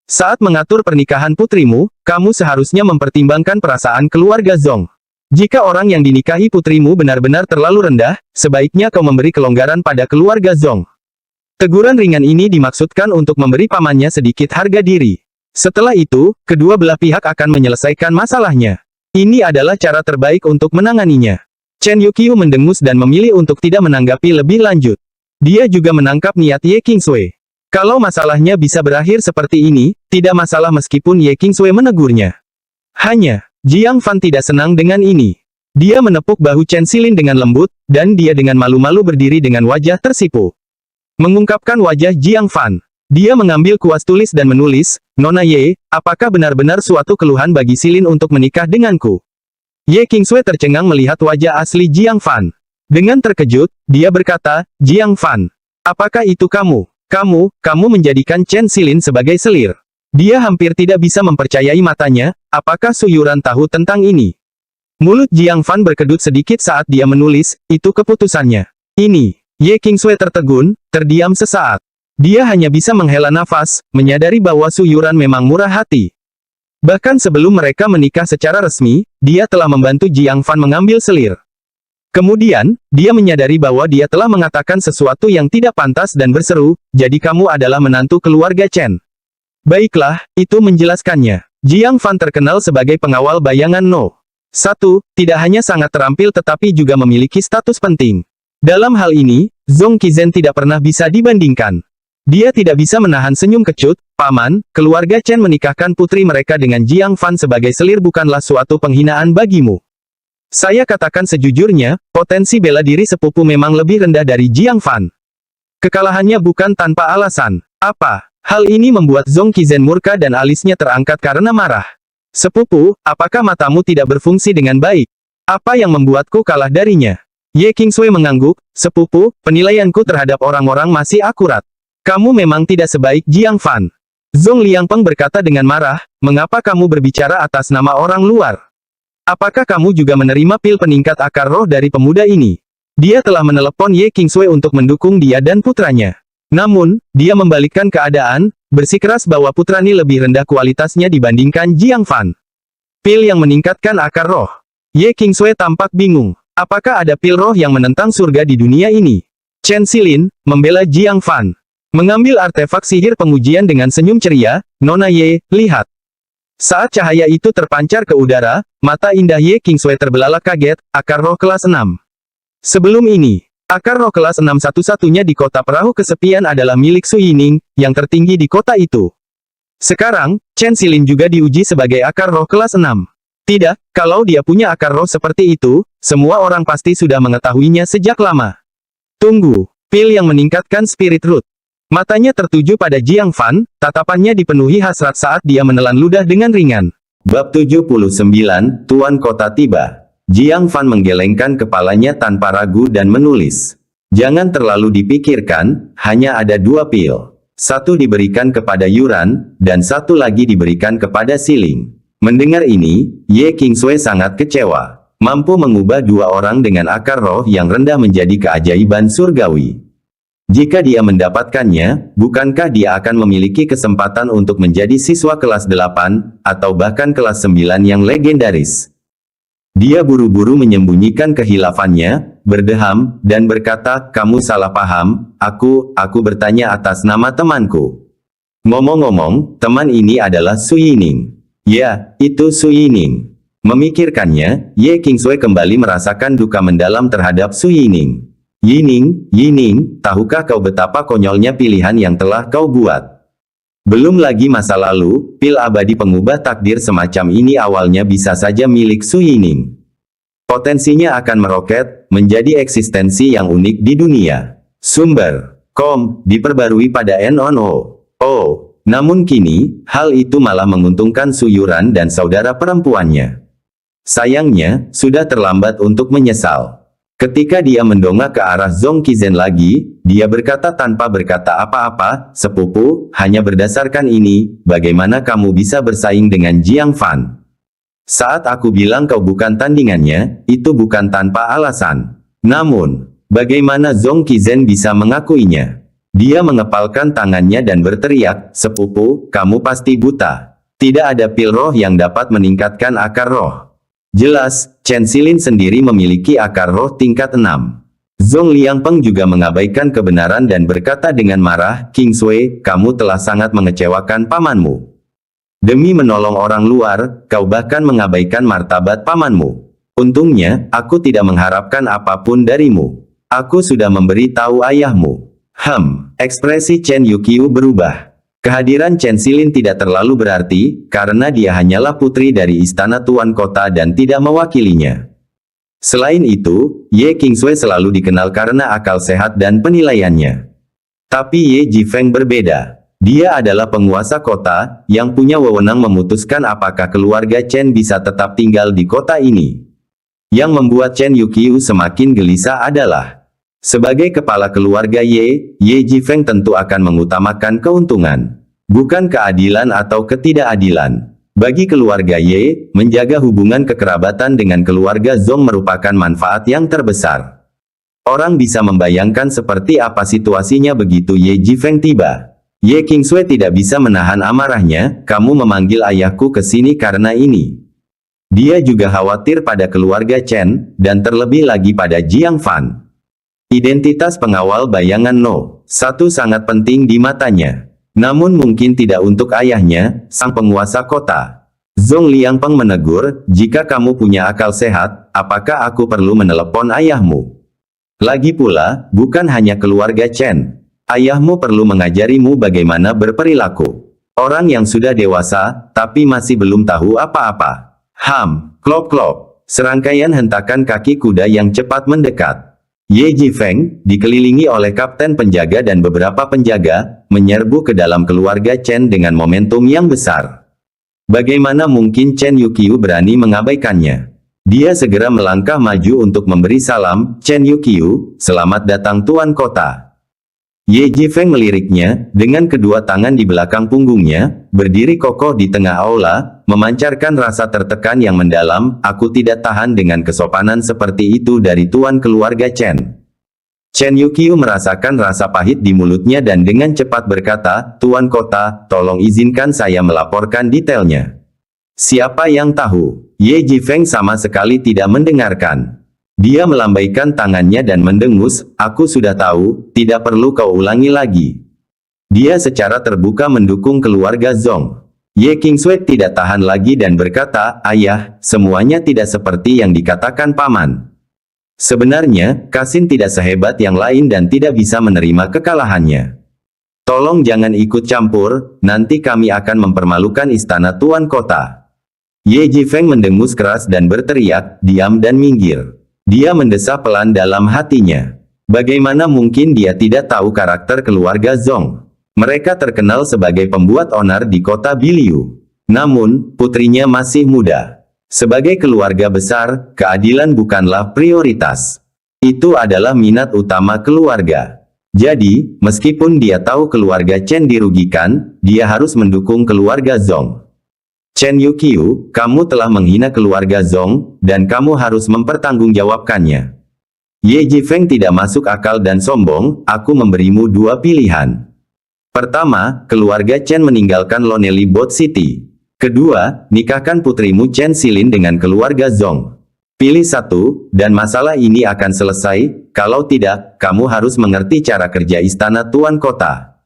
Speaker 2: Saat mengatur pernikahan putrimu, kamu seharusnya mempertimbangkan perasaan keluarga Zhong. Jika orang yang dinikahi putrimu benar-benar terlalu rendah, sebaiknya kau memberi kelonggaran pada keluarga Zhong. Teguran ringan ini dimaksudkan untuk memberi pamannya sedikit harga diri. Setelah itu, kedua belah pihak akan menyelesaikan masalahnya. Ini adalah cara terbaik untuk menanganinya. Chen Yuqiu mendengus dan memilih untuk tidak menanggapi lebih lanjut. Dia juga menangkap niat Ye Qingsui. Kalau masalahnya bisa berakhir seperti ini, tidak masalah meskipun Ye Qingsui menegurnya. Hanya, Jiang Fan tidak senang dengan ini. Dia menepuk bahu Chen Xilin dengan lembut, dan dia dengan malu-malu berdiri dengan wajah tersipu. Mengungkapkan wajah Jiang Fan. Dia mengambil kuas tulis dan menulis, Nona Ye, apakah benar-benar suatu keluhan bagi Xilin untuk menikah denganku? Ye Qingsui tercengang melihat wajah asli Jiang Fan. Dengan terkejut, dia berkata, Jiang Fan, apakah itu kamu? Kamu menjadikan Chen Xilin sebagai selir. Dia hampir tidak bisa mempercayai matanya, apakah Su Yuran tahu tentang ini? Mulut Jiang Fan berkedut sedikit saat dia menulis, itu keputusannya. Ini, Ye Qingsui tertegun, terdiam sesaat. Dia hanya bisa menghela nafas, menyadari bahwa Su Yuran memang murah hati. Bahkan sebelum mereka menikah secara resmi, dia telah membantu Jiang Fan mengambil selir. Kemudian, dia menyadari bahwa dia telah mengatakan sesuatu yang tidak pantas dan berseru, jadi kamu adalah menantu keluarga Chen. Baiklah, itu menjelaskannya. Jiang Fan terkenal sebagai pengawal bayangan No. 1, tidak hanya sangat terampil tetapi juga memiliki status penting. Dalam hal ini, Zhong Qizen tidak pernah bisa dibandingkan. Dia tidak bisa menahan senyum kecut, Paman, keluarga Chen menikahkan putri mereka dengan Jiang Fan sebagai selir bukanlah suatu penghinaan bagimu. Saya katakan sejujurnya, potensi bela diri sepupu memang lebih rendah dari Jiang Fan. Kekalahannya bukan tanpa alasan. Apa? Hal ini membuat Zhong Qizen murka dan alisnya terangkat karena marah. Sepupu, apakah matamu tidak berfungsi dengan baik? Apa yang membuatku kalah darinya? Ye Qingsui mengangguk, sepupu, penilaianku terhadap orang-orang masih akurat. Kamu memang tidak sebaik Jiang Fan. Zhong Liangpeng berkata dengan marah, mengapa kamu berbicara atas nama orang luar? Apakah kamu juga menerima pil peningkat akar roh dari pemuda ini? Dia telah menelepon Ye Qingsui untuk mendukung dia dan putranya. Namun, dia membalikkan keadaan, bersikeras bahwa putrani lebih rendah kualitasnya dibandingkan Jiang Fan. Pil yang meningkatkan akar roh. Ye Qingsui tampak bingung. Apakah ada pil roh yang menentang surga di dunia ini? Chen Xilin, membela Jiang Fan. Mengambil artefak sihir pengujian dengan senyum ceria, Nona Ye, lihat. Saat cahaya itu terpancar ke udara, mata indah Ye Qingsui terbelalak kaget, akar roh kelas 6. Sebelum ini, akar roh kelas 6 satu-satunya di kota perahu kesepian adalah milik Su Yining, yang tertinggi di kota itu. Sekarang, Chen Xilin juga diuji sebagai akar roh kelas 6. Tidak, kalau dia punya akar roh seperti itu, semua orang pasti sudah mengetahuinya sejak lama. Tunggu, pil yang meningkatkan spirit root. Matanya tertuju pada Jiang Fan, tatapannya dipenuhi hasrat saat dia menelan ludah dengan ringan. Bab 79, Tuan Kota tiba. Jiang Fan menggelengkan kepalanya tanpa ragu dan menulis. Jangan terlalu dipikirkan, hanya ada 2 pil. Satu diberikan kepada Yuran, dan satu lagi diberikan kepada Siling. Mendengar ini, Ye Qingsui sangat kecewa. Mampu mengubah 2 orang dengan akar roh yang rendah menjadi keajaiban surgawi. Jika dia mendapatkannya, bukankah dia akan memiliki kesempatan untuk menjadi siswa kelas 8, atau bahkan kelas 9 yang legendaris? Dia buru-buru menyembunyikan kehilafannya, berdeham, dan berkata, kamu salah paham, aku bertanya atas nama temanku. Ngomong-ngomong, teman ini adalah Su Yining. Ya, itu Su Yining. Memikirkannya, Ye Qingsui kembali merasakan duka mendalam terhadap Su Yining. Yining, tahukah kau betapa konyolnya pilihan yang telah kau buat? Belum lagi masa lalu, pil abadi pengubah takdir semacam ini awalnya bisa saja milik Su Yining. Potensinya akan meroket, menjadi eksistensi yang unik di dunia. Sumber, diperbarui pada NONO. Namun kini, hal itu malah menguntungkan Su Yuran dan saudara perempuannya. Sayangnya, sudah terlambat untuk menyesal. Ketika dia mendongak ke arah Zhong Qizen lagi, dia berkata tanpa berkata apa-apa, sepupu, hanya berdasarkan ini, bagaimana kamu bisa bersaing dengan Jiang Fan? Saat aku bilang kau bukan tandingannya, itu bukan tanpa alasan. Namun, bagaimana Zhong Qizen bisa mengakuinya? Dia mengepalkan tangannya dan berteriak, sepupu, kamu pasti buta. Tidak ada pil roh yang dapat meningkatkan akar roh. Jelas, Chen Xilin sendiri memiliki akar roh tingkat 6. Zhong Liangpeng juga mengabaikan kebenaran dan berkata dengan marah, Qingsui, kamu telah sangat mengecewakan pamanmu. Demi menolong orang luar, kau bahkan mengabaikan martabat pamanmu. Untungnya, aku tidak mengharapkan apapun darimu. Aku sudah memberi tahu ayahmu. Ekspresi Chen Yuqiu berubah. Kehadiran Chen Xilin tidak terlalu berarti, karena dia hanyalah putri dari istana Tuan Kota dan tidak mewakilinya. Selain itu, Ye Qingsui selalu dikenal karena akal sehat dan penilaiannya. Tapi Ye Jifeng berbeda. Dia adalah penguasa kota, yang punya wewenang memutuskan apakah keluarga Chen bisa tetap tinggal di kota ini. Yang membuat Chen Yuqiu semakin gelisah adalah, sebagai kepala keluarga Ye Jifeng tentu akan mengutamakan keuntungan. bukan keadilan atau ketidakadilan. Bagi keluarga Ye, menjaga hubungan kekerabatan dengan keluarga Zhong merupakan manfaat yang terbesar. Orang bisa membayangkan seperti apa situasinya begitu Ye Jifeng tiba. Ye Qingsui tidak bisa menahan amarahnya, kamu memanggil ayahku ke sini karena ini. Dia juga khawatir pada keluarga Chen, dan terlebih lagi pada Jiang Fan. Identitas pengawal bayangan No. 1 sangat penting di matanya. Namun mungkin tidak untuk ayahnya, sang penguasa kota. Zhong Liangpeng menegur, jika kamu punya akal sehat, apakah aku perlu menelepon ayahmu? Lagi pula, bukan hanya keluarga Chen. Ayahmu perlu mengajarimu bagaimana berperilaku. Orang yang sudah dewasa, tapi masih belum tahu apa-apa. Klop-klop. Serangkaian hentakan kaki kuda yang cepat mendekat. Ye Jifeng, dikelilingi oleh kapten penjaga dan beberapa penjaga, menyerbu ke dalam keluarga Chen dengan momentum yang besar. Bagaimana mungkin Chen Yuqiu berani mengabaikannya? Dia segera melangkah maju untuk memberi salam, Chen Yuqiu, selamat datang Tuan Kota. Ye Jifeng meliriknya, dengan kedua tangan di belakang punggungnya, berdiri kokoh di tengah aula, memancarkan rasa tertekan yang mendalam, aku tidak tahan dengan kesopanan seperti itu dari tuan keluarga Chen. Chen Yuqiu merasakan rasa pahit di mulutnya dan dengan cepat berkata, Tuan Kota, tolong izinkan saya melaporkan detailnya. Siapa yang tahu? Ye Jifeng sama sekali tidak mendengarkan. Dia melambaikan tangannya dan mendengus, aku sudah tahu, tidak perlu kau ulangi lagi. Dia secara terbuka mendukung keluarga Zhong. Ye Qingsui tidak tahan lagi dan berkata, ayah, semuanya tidak seperti yang dikatakan paman. Sebenarnya, Kasin tidak sehebat yang lain dan tidak bisa menerima kekalahannya. Tolong jangan ikut campur, nanti kami akan mempermalukan istana Tuan Kota. Ye Jifeng mendengus keras dan berteriak, diam dan minggir. Dia mendesah pelan dalam hatinya. Bagaimana mungkin dia tidak tahu karakter keluarga Zhong? Mereka terkenal sebagai pembuat onar di kota Biliu. Namun, putrinya masih muda. Sebagai keluarga besar, keadilan bukanlah prioritas. Itu adalah minat utama keluarga. Jadi, meskipun dia tahu keluarga Chen dirugikan, dia harus mendukung keluarga Zhong. Chen Yuqiu, kamu telah menghina keluarga Zhong, dan kamu harus mempertanggungjawabkannya. Ye Jifeng tidak masuk akal dan sombong, aku memberimu dua pilihan. Pertama, keluarga Chen meninggalkan Lonely Boat City. Kedua, nikahkan putrimu Chen Xilin dengan keluarga Zhong. Pilih satu, dan masalah ini akan selesai, kalau tidak, kamu harus mengerti cara kerja istana Tuan Kota.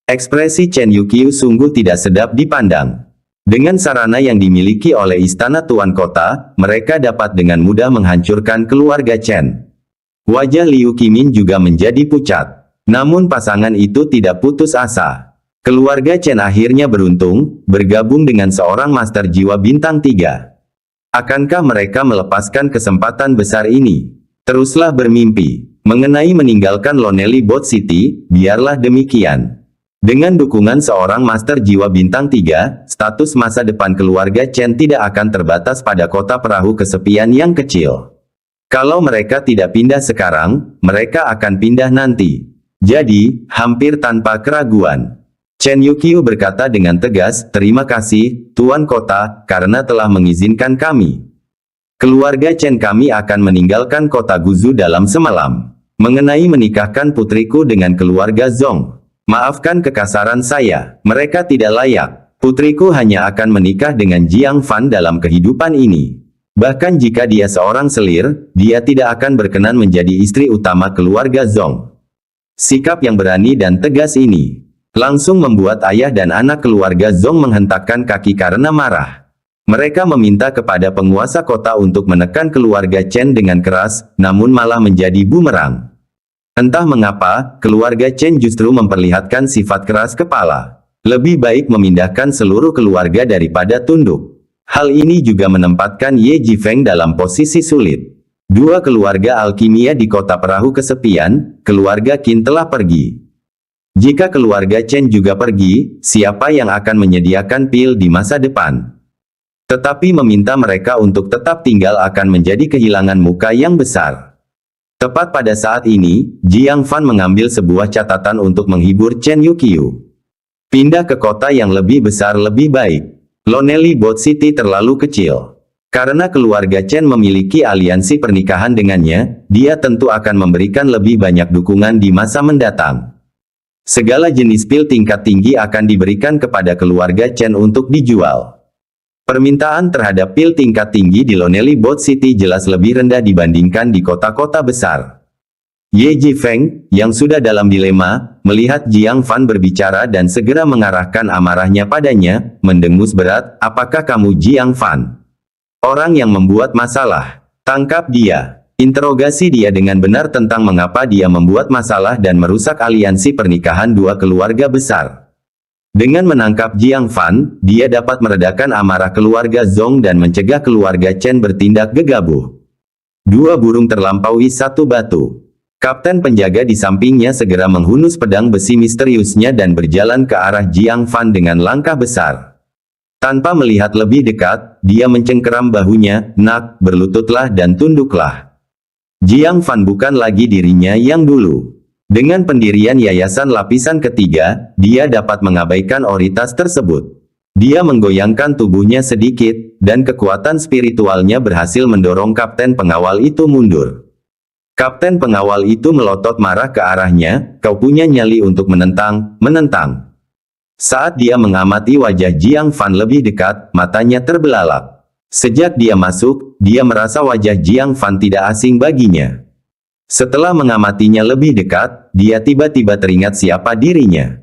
Speaker 2: Ekspresi Chen Yuqiu sungguh tidak sedap dipandang. Dengan sarana yang dimiliki oleh istana Tuan Kota, mereka dapat dengan mudah menghancurkan keluarga Chen. Wajah Liu Qimin juga menjadi pucat. Namun pasangan itu tidak putus asa. Keluarga Chen akhirnya beruntung, bergabung dengan seorang master jiwa bintang 3. Akankah mereka melepaskan kesempatan besar ini? Teruslah bermimpi. Mengenai meninggalkan Lonely Boat City, biarlah demikian. Dengan dukungan seorang master jiwa bintang 3, status masa depan keluarga Chen tidak akan terbatas pada kota perahu kesepian yang kecil. Kalau mereka tidak pindah sekarang, mereka akan pindah nanti. Jadi, hampir tanpa keraguan. Chen Yuqiu berkata dengan tegas, terima kasih, Tuan Kota, karena telah mengizinkan kami. Keluarga Chen kami akan meninggalkan kota Guzu dalam semalam. Mengenai menikahkan putriku dengan keluarga Zhong. Maafkan kekasaran saya, mereka tidak layak. Putriku hanya akan menikah dengan Jiang Fan dalam kehidupan ini. Bahkan jika dia seorang selir, dia tidak akan berkenan menjadi istri utama keluarga Zhong. Sikap yang berani dan tegas ini langsung membuat ayah dan anak keluarga Zhong menghentakkan kaki karena marah. Mereka meminta kepada penguasa kota untuk menekan keluarga Chen dengan keras, namun malah menjadi bumerang. Entah mengapa, keluarga Chen justru memperlihatkan sifat keras kepala. Lebih baik memindahkan seluruh keluarga daripada tunduk. Hal ini juga menempatkan Ye Jifeng dalam posisi sulit. Dua keluarga alkimia di kota perahu kesepian, keluarga Qin telah pergi. Jika keluarga Chen juga pergi, siapa yang akan menyediakan pil di masa depan? Tetapi meminta mereka untuk tetap tinggal akan menjadi kehilangan muka yang besar. Tepat pada saat ini, Jiang Fan mengambil sebuah catatan untuk menghibur Chen Yuqiu. Pindah ke kota yang lebih besar lebih baik. Lonely Boat City terlalu kecil. Karena keluarga Chen memiliki aliansi pernikahan dengannya, dia tentu akan memberikan lebih banyak dukungan di masa mendatang. Segala jenis pil tingkat tinggi akan diberikan kepada keluarga Chen untuk dijual. Permintaan terhadap pil tingkat tinggi di Lonely Boat City jelas lebih rendah dibandingkan di kota-kota besar. Ye Jifeng, yang sudah dalam dilema, melihat Jiang Fan berbicara dan segera mengarahkan amarahnya padanya, mendengus berat, apakah kamu Jiang Fan? Orang yang membuat masalah. Tangkap dia. Interogasi dia dengan benar tentang mengapa dia membuat masalah dan merusak aliansi pernikahan dua keluarga besar. Dengan menangkap Jiang Fan, dia dapat meredakan amarah keluarga Zhong dan mencegah keluarga Chen bertindak gegabah. Dua burung terlampaui satu batu. Kapten penjaga di sampingnya segera menghunus pedang besi misteriusnya dan berjalan ke arah Jiang Fan dengan langkah besar. Tanpa melihat lebih dekat, dia mencengkeram bahunya, nak, berlututlah dan tunduklah. Jiang Fan bukan lagi dirinya yang dulu. Dengan pendirian yayasan lapisan ketiga, dia dapat mengabaikan otoritas tersebut. Dia menggoyangkan tubuhnya sedikit, dan kekuatan spiritualnya berhasil mendorong kapten pengawal itu mundur. Kapten pengawal itu melotot marah ke arahnya, kau punya nyali untuk menentang. Saat dia mengamati wajah Jiang Fan lebih dekat, matanya terbelalak. Sejak dia masuk, dia merasa wajah Jiang Fan tidak asing baginya. Setelah mengamatinya lebih dekat, dia tiba-tiba teringat siapa dirinya.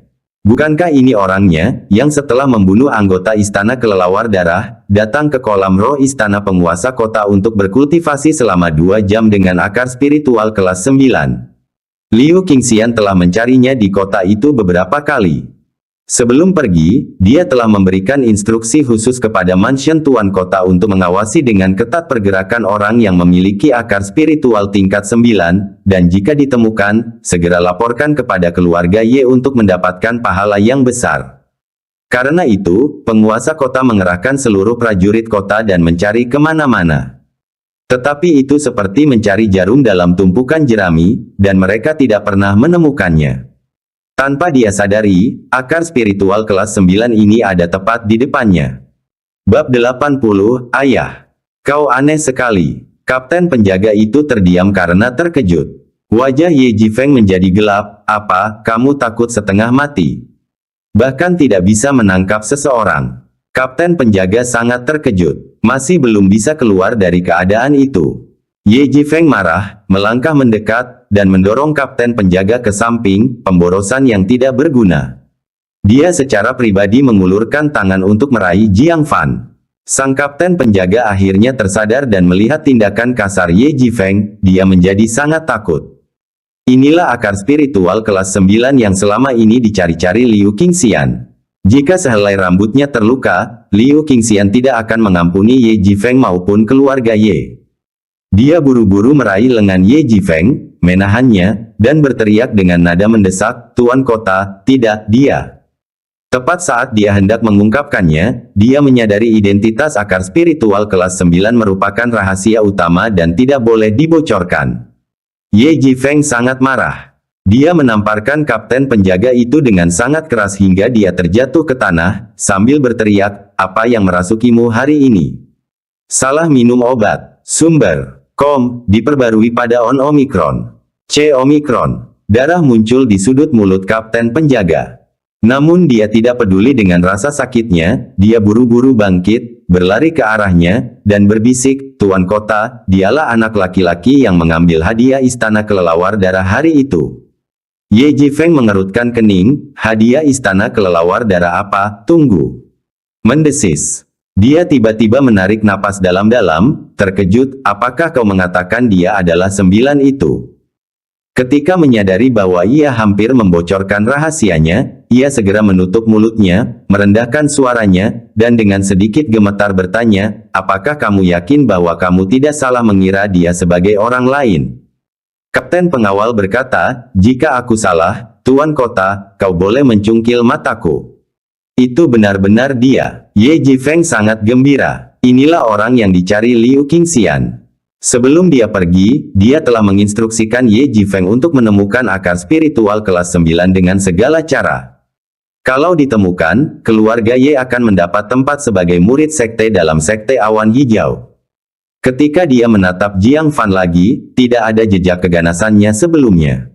Speaker 2: Bukankah ini orangnya, yang setelah membunuh anggota Istana Kelelawar Darah, datang ke kolam roh Istana Penguasa Kota untuk berkultivasi selama 2 jam dengan akar spiritual kelas 9. Liu Qingxian telah mencarinya di kota itu beberapa kali. Sebelum pergi, dia telah memberikan instruksi khusus kepada Mansion Tuan Kota untuk mengawasi dengan ketat pergerakan orang yang memiliki akar spiritual tingkat 9, dan jika ditemukan, segera laporkan kepada keluarga Ye untuk mendapatkan pahala yang besar. Karena itu, penguasa kota mengerahkan seluruh prajurit kota dan mencari kemana-mana. Tetapi itu seperti mencari jarum dalam tumpukan jerami, dan mereka tidak pernah menemukannya. Tanpa dia sadari, akar spiritual kelas 9 ini ada tepat di depannya. Bab 80, Ayah. Kau aneh sekali. Kapten penjaga itu terdiam karena terkejut. Wajah Ye Jifeng menjadi gelap, apa, kamu takut setengah mati? Bahkan tidak bisa menangkap seseorang. Kapten penjaga sangat terkejut, masih belum bisa keluar dari keadaan itu. Ye Jifeng marah, melangkah mendekat, dan mendorong kapten penjaga ke samping, pemborosan yang tidak berguna. Dia secara pribadi mengulurkan tangan untuk meraih Jiang Fan. Sang kapten penjaga akhirnya tersadar dan melihat tindakan kasar Ye Jifeng, dia menjadi sangat takut. Inilah akar spiritual kelas 9 yang selama ini dicari-cari Liu Qingxian. Jika sehelai rambutnya terluka, Liu Qingxian tidak akan mengampuni Ye Jifeng maupun keluarga Ye. Dia buru-buru meraih lengan Ye Jifeng, menahannya, dan berteriak dengan nada mendesak, Tuan Kota, tidak, dia. Tepat saat dia hendak mengungkapkannya, dia menyadari identitas akar spiritual kelas 9 merupakan rahasia utama dan tidak boleh dibocorkan. Ye Jifeng sangat marah. Dia menamparkan kapten penjaga itu dengan sangat keras hingga dia terjatuh ke tanah, sambil berteriak, apa yang merasukimu hari ini? Salah minum obat. Sumber. Diperbarui pada on Omikron. C Omikron. Darah muncul di sudut mulut kapten penjaga. Namun dia tidak peduli dengan rasa sakitnya, dia buru-buru bangkit, berlari ke arahnya, dan berbisik, Tuan Kota, dialah anak laki-laki yang mengambil hadiah Istana Kelelawar Darah hari itu. Ye Jifeng mengerutkan kening, hadiah Istana Kelelawar Darah apa? Tunggu. Mendesis. Dia tiba-tiba menarik napas dalam-dalam, terkejut, apakah kau mengatakan dia adalah 9 itu? Ketika menyadari bahwa ia hampir membocorkan rahasianya, ia segera menutup mulutnya, merendahkan suaranya, dan dengan sedikit gemetar bertanya, apakah kamu yakin bahwa kamu tidak salah mengira dia sebagai orang lain? Kapten pengawal berkata, jika aku salah, Tuan Kota, kau boleh mencungkil mataku. Itu benar-benar dia. Ye Jifeng sangat gembira. Inilah orang yang dicari Liu Qingxian. Sebelum dia pergi, dia telah menginstruksikan Ye Jifeng untuk menemukan akar spiritual kelas 9 dengan segala cara. Kalau ditemukan, keluarga Ye akan mendapat tempat sebagai murid sekte dalam sekte awan hijau. Ketika dia menatap Jiang Fan lagi, tidak ada jejak keganasannya sebelumnya.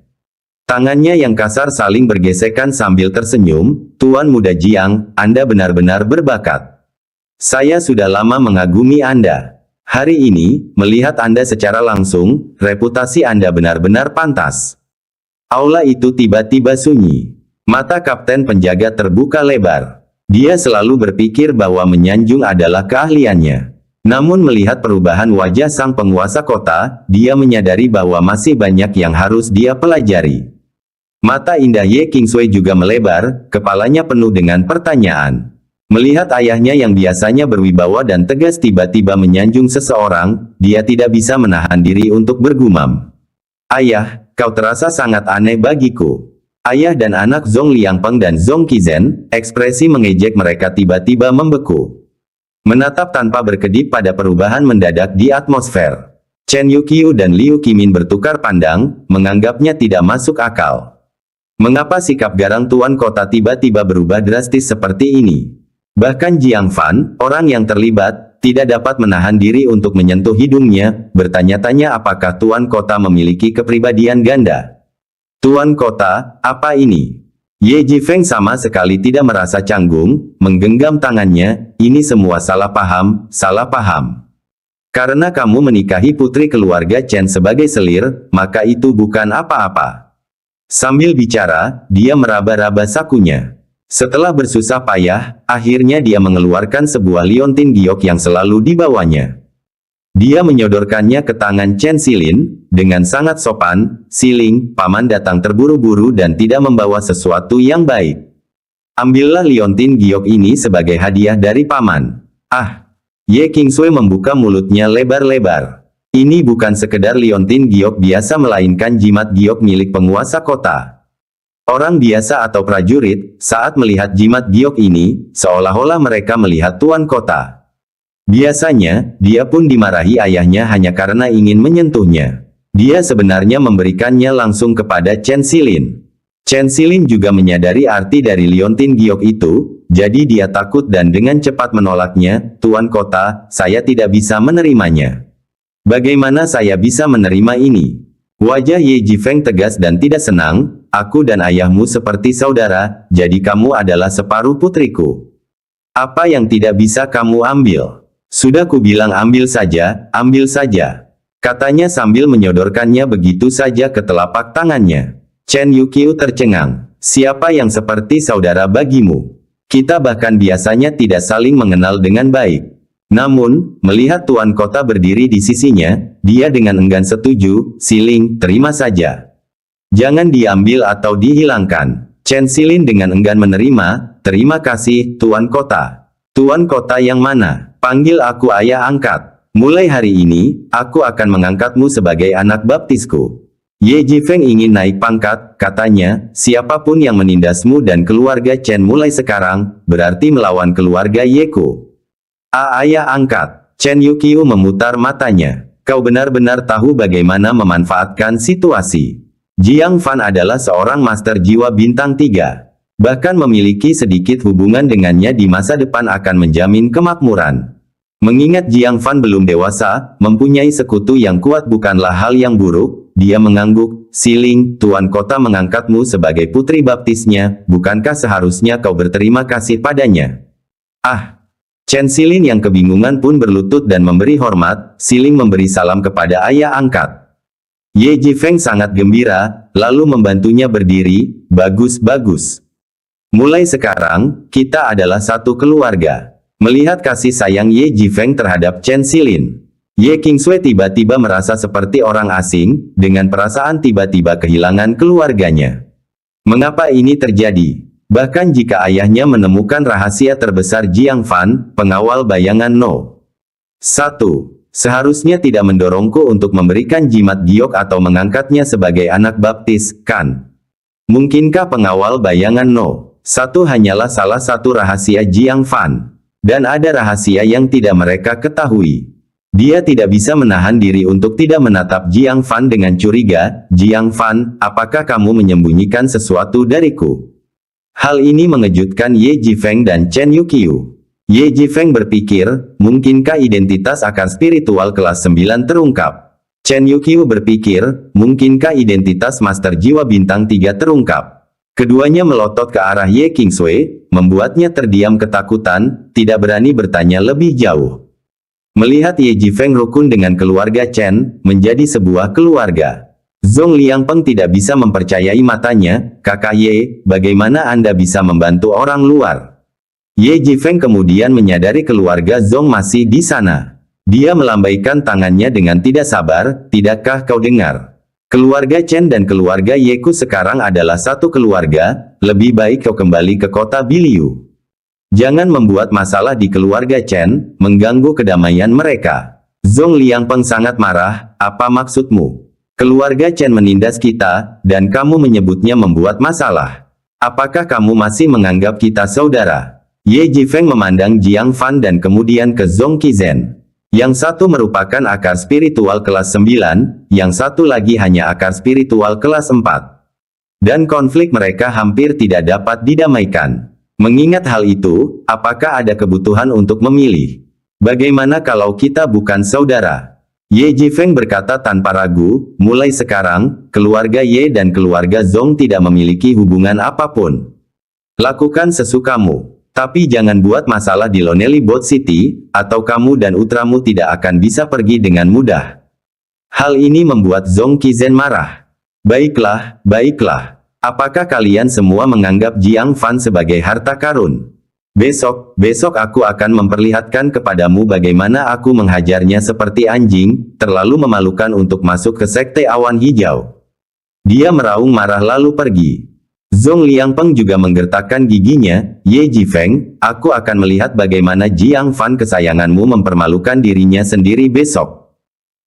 Speaker 2: Tangannya yang kasar saling bergesekan sambil tersenyum. Tuan Muda Jiang, Anda benar-benar berbakat. Saya sudah lama mengagumi Anda. Hari ini, melihat Anda secara langsung, reputasi Anda benar-benar pantas. Aula itu tiba-tiba sunyi. Mata kapten penjaga terbuka lebar. Dia selalu berpikir bahwa menyanjung adalah keahliannya. Namun melihat perubahan wajah sang penguasa kota, dia menyadari bahwa masih banyak yang harus dia pelajari. Mata indah Ye Kingsui juga melebar, kepalanya penuh dengan pertanyaan. Melihat ayahnya yang biasanya berwibawa dan tegas tiba-tiba menyanjung seseorang, dia tidak bisa menahan diri untuk bergumam. Ayah, kau terasa sangat aneh bagiku. Ayah dan anak Zhong Liangpeng dan Zhong Qizen, ekspresi mengejek mereka tiba-tiba membeku. Menatap tanpa berkedip pada perubahan mendadak di atmosfer. Chen Yuqiu dan Liu Qimin bertukar pandang, menganggapnya tidak masuk akal. Mengapa sikap garang tuan kota tiba-tiba berubah drastis seperti ini? Bahkan Jiang Fan, orang yang terlibat, tidak dapat menahan diri untuk menyentuh hidungnya, bertanya-tanya apakah tuan kota memiliki kepribadian ganda. Tuan kota, apa ini? Ye Jifeng sama sekali tidak merasa canggung, menggenggam tangannya, ini semua salah paham, salah paham. Karena kamu menikahi putri keluarga Chen sebagai selir, maka itu bukan apa-apa. Sambil bicara, dia meraba-raba sakunya. Setelah bersusah payah, akhirnya dia mengeluarkan sebuah liontin giok yang selalu dibawanya. Dia menyodorkannya ke tangan Chen Silin, dengan sangat sopan, Siling, paman datang terburu-buru dan tidak membawa sesuatu yang baik. Ambillah liontin giok ini sebagai hadiah dari paman. Ah! Ye Kingsui membuka mulutnya lebar-lebar. Ini bukan sekedar liontin giok biasa melainkan jimat giok milik penguasa kota. Orang biasa atau prajurit, saat melihat jimat giok ini, seolah-olah mereka melihat tuan kota. Biasanya, dia pun dimarahi ayahnya hanya karena ingin menyentuhnya. Dia sebenarnya memberikannya langsung kepada Chen Silin. Chen Silin juga menyadari arti dari liontin giok itu, jadi dia takut dan dengan cepat menolaknya. Tuan kota, saya tidak bisa menerimanya. Bagaimana saya bisa menerima ini? Wajah Ye Jifeng tegas dan tidak senang. Aku dan ayahmu seperti saudara, jadi kamu adalah separuh putriku. Apa yang tidak bisa kamu ambil? Sudah kubilang ambil saja, katanya sambil menyodorkannya begitu saja ke telapak tangannya. Chen Yuqiu tercengang. Siapa yang seperti saudara bagimu? Kita bahkan biasanya tidak saling mengenal dengan baik. Namun, melihat tuan kota berdiri di sisinya, dia dengan enggan setuju. Siling, terima saja. Jangan diambil atau dihilangkan. Chen Silin dengan enggan menerima. Terima kasih, tuan kota. Tuan kota yang mana? Panggil aku ayah angkat. Mulai hari ini, aku akan mengangkatmu sebagai anak baptisku. Ye Jifeng ingin naik pangkat, katanya, siapapun yang menindasmu dan keluarga Chen mulai sekarang, berarti melawan keluarga Yeku. Ayah angkat. Chen Yuqiu memutar matanya. Kau benar-benar tahu bagaimana memanfaatkan situasi. Jiang Fan adalah seorang master jiwa bintang 3. Bahkan memiliki sedikit hubungan dengannya di masa depan akan menjamin kemakmuran. Mengingat Jiang Fan belum dewasa, mempunyai sekutu yang kuat bukanlah hal yang buruk, dia mengangguk. Siling, tuan kota mengangkatmu sebagai putri baptisnya, bukankah seharusnya kau berterima kasih padanya? Ah! Chen Silin yang kebingungan pun berlutut dan memberi hormat. Siling memberi salam kepada ayah angkat. Ye Jifeng sangat gembira, lalu membantunya berdiri. Bagus. Mulai sekarang, kita adalah satu keluarga. Melihat kasih sayang Ye Jifeng terhadap Chen Silin, Ye Kingsui tiba-tiba merasa seperti orang asing, dengan perasaan tiba-tiba kehilangan keluarganya. Mengapa ini terjadi? Bahkan jika ayahnya menemukan rahasia terbesar Jiang Fan, pengawal bayangan No. 1. Seharusnya tidak mendorongku untuk memberikan jimat giok atau mengangkatnya sebagai anak baptis, kan? Mungkinkah pengawal bayangan No. 1 hanyalah salah satu rahasia Jiang Fan? Dan ada rahasia yang tidak mereka ketahui. Dia tidak bisa menahan diri untuk tidak menatap Jiang Fan dengan curiga. Jiang Fan, apakah kamu menyembunyikan sesuatu dariku? Hal ini mengejutkan Ye Jifeng dan Chen Yuqiu. Ye Jifeng berpikir, mungkinkah identitas akar spiritual kelas 9 terungkap? Chen Yuqiu berpikir, mungkinkah identitas Master Jiwa Bintang 3 terungkap? Keduanya melotot ke arah Ye Qingsui, membuatnya terdiam ketakutan, tidak berani bertanya lebih jauh. Melihat Ye Jifeng rukun dengan keluarga Chen, menjadi sebuah keluarga. Zhong Liangpeng tidak bisa mempercayai matanya, "Kakak Ye, bagaimana Anda bisa membantu orang luar?" Ye Jifeng kemudian menyadari keluarga Zhong masih di sana. Dia melambaikan tangannya dengan tidak sabar, "Tidakkah kau dengar? Keluarga Chen dan keluarga Yeku sekarang adalah satu keluarga, lebih baik kau kembali ke kota Biliu. Jangan membuat masalah di keluarga Chen, mengganggu kedamaian mereka." Zhong Liangpeng sangat marah, "Apa maksudmu? Keluarga Chen menindas kita, dan kamu menyebutnya membuat masalah. Apakah kamu masih menganggap kita saudara?" Ye Jifeng memandang Jiang Fan dan kemudian ke Zhong Qizhen. Yang satu merupakan akar spiritual kelas 9, yang satu lagi hanya akar spiritual kelas 4. Dan konflik mereka hampir tidak dapat didamaikan. Mengingat hal itu, apakah ada kebutuhan untuk memilih? Bagaimana kalau kita bukan saudara? Ye Jifeng berkata tanpa ragu, "Mulai sekarang, keluarga Ye dan keluarga Zhong tidak memiliki hubungan apapun. Lakukan sesukamu. Tapi jangan buat masalah di Lonely Boat City, atau kamu dan utramu tidak akan bisa pergi dengan mudah." Hal ini membuat Zhong Qizhen marah. "Baiklah, baiklah. Apakah kalian semua menganggap Jiang Fan sebagai harta karun? Besok aku akan memperlihatkan kepadamu bagaimana aku menghajarnya seperti anjing, terlalu memalukan untuk masuk ke Sekte Awan Hijau." Dia meraung marah lalu pergi. Zhong Liangpeng juga menggertakkan giginya, "Ye Jifeng, aku akan melihat bagaimana Jiang Fan kesayanganmu mempermalukan dirinya sendiri besok."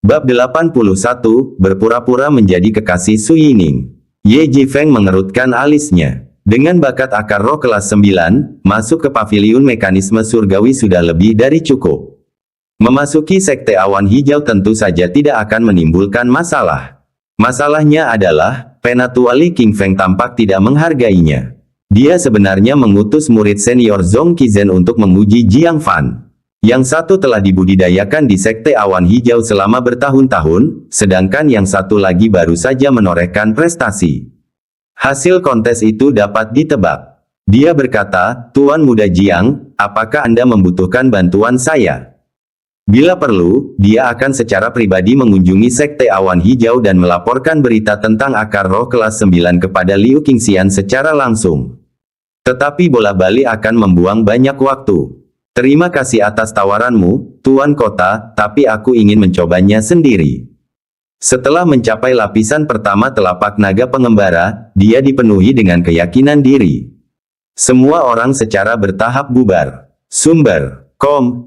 Speaker 2: Bab 81, Berpura-pura menjadi kekasih Su Yining. Ye Jifeng mengerutkan alisnya. Dengan bakat akar roh kelas 9, masuk ke paviliun mekanisme surgawi sudah lebih dari cukup. Memasuki Sekte Awan Hijau tentu saja tidak akan menimbulkan masalah. Masalahnya adalah, Penatua Li Qingfeng tampak tidak menghargainya. Dia sebenarnya mengutus murid senior Zhong Qizhen untuk menguji Jiang Fan. Yang satu telah dibudidayakan di Sekte Awan Hijau selama bertahun-tahun, sedangkan yang satu lagi baru saja menorehkan prestasi. Hasil kontes itu dapat ditebak. Dia berkata, "Tuan Muda Jiang, apakah Anda membutuhkan bantuan saya? Bila perlu, dia akan secara pribadi mengunjungi Sekte Awan Hijau dan melaporkan berita tentang akar roh kelas 9 kepada Liu Qingxian secara langsung. Tetapi bola-balik akan membuang banyak waktu. Terima kasih atas tawaranmu, Tuan Kota, tapi aku ingin mencobanya sendiri." Setelah mencapai lapisan pertama telapak naga pengembara, dia dipenuhi dengan keyakinan diri. Semua orang secara bertahap bubar. Sumber,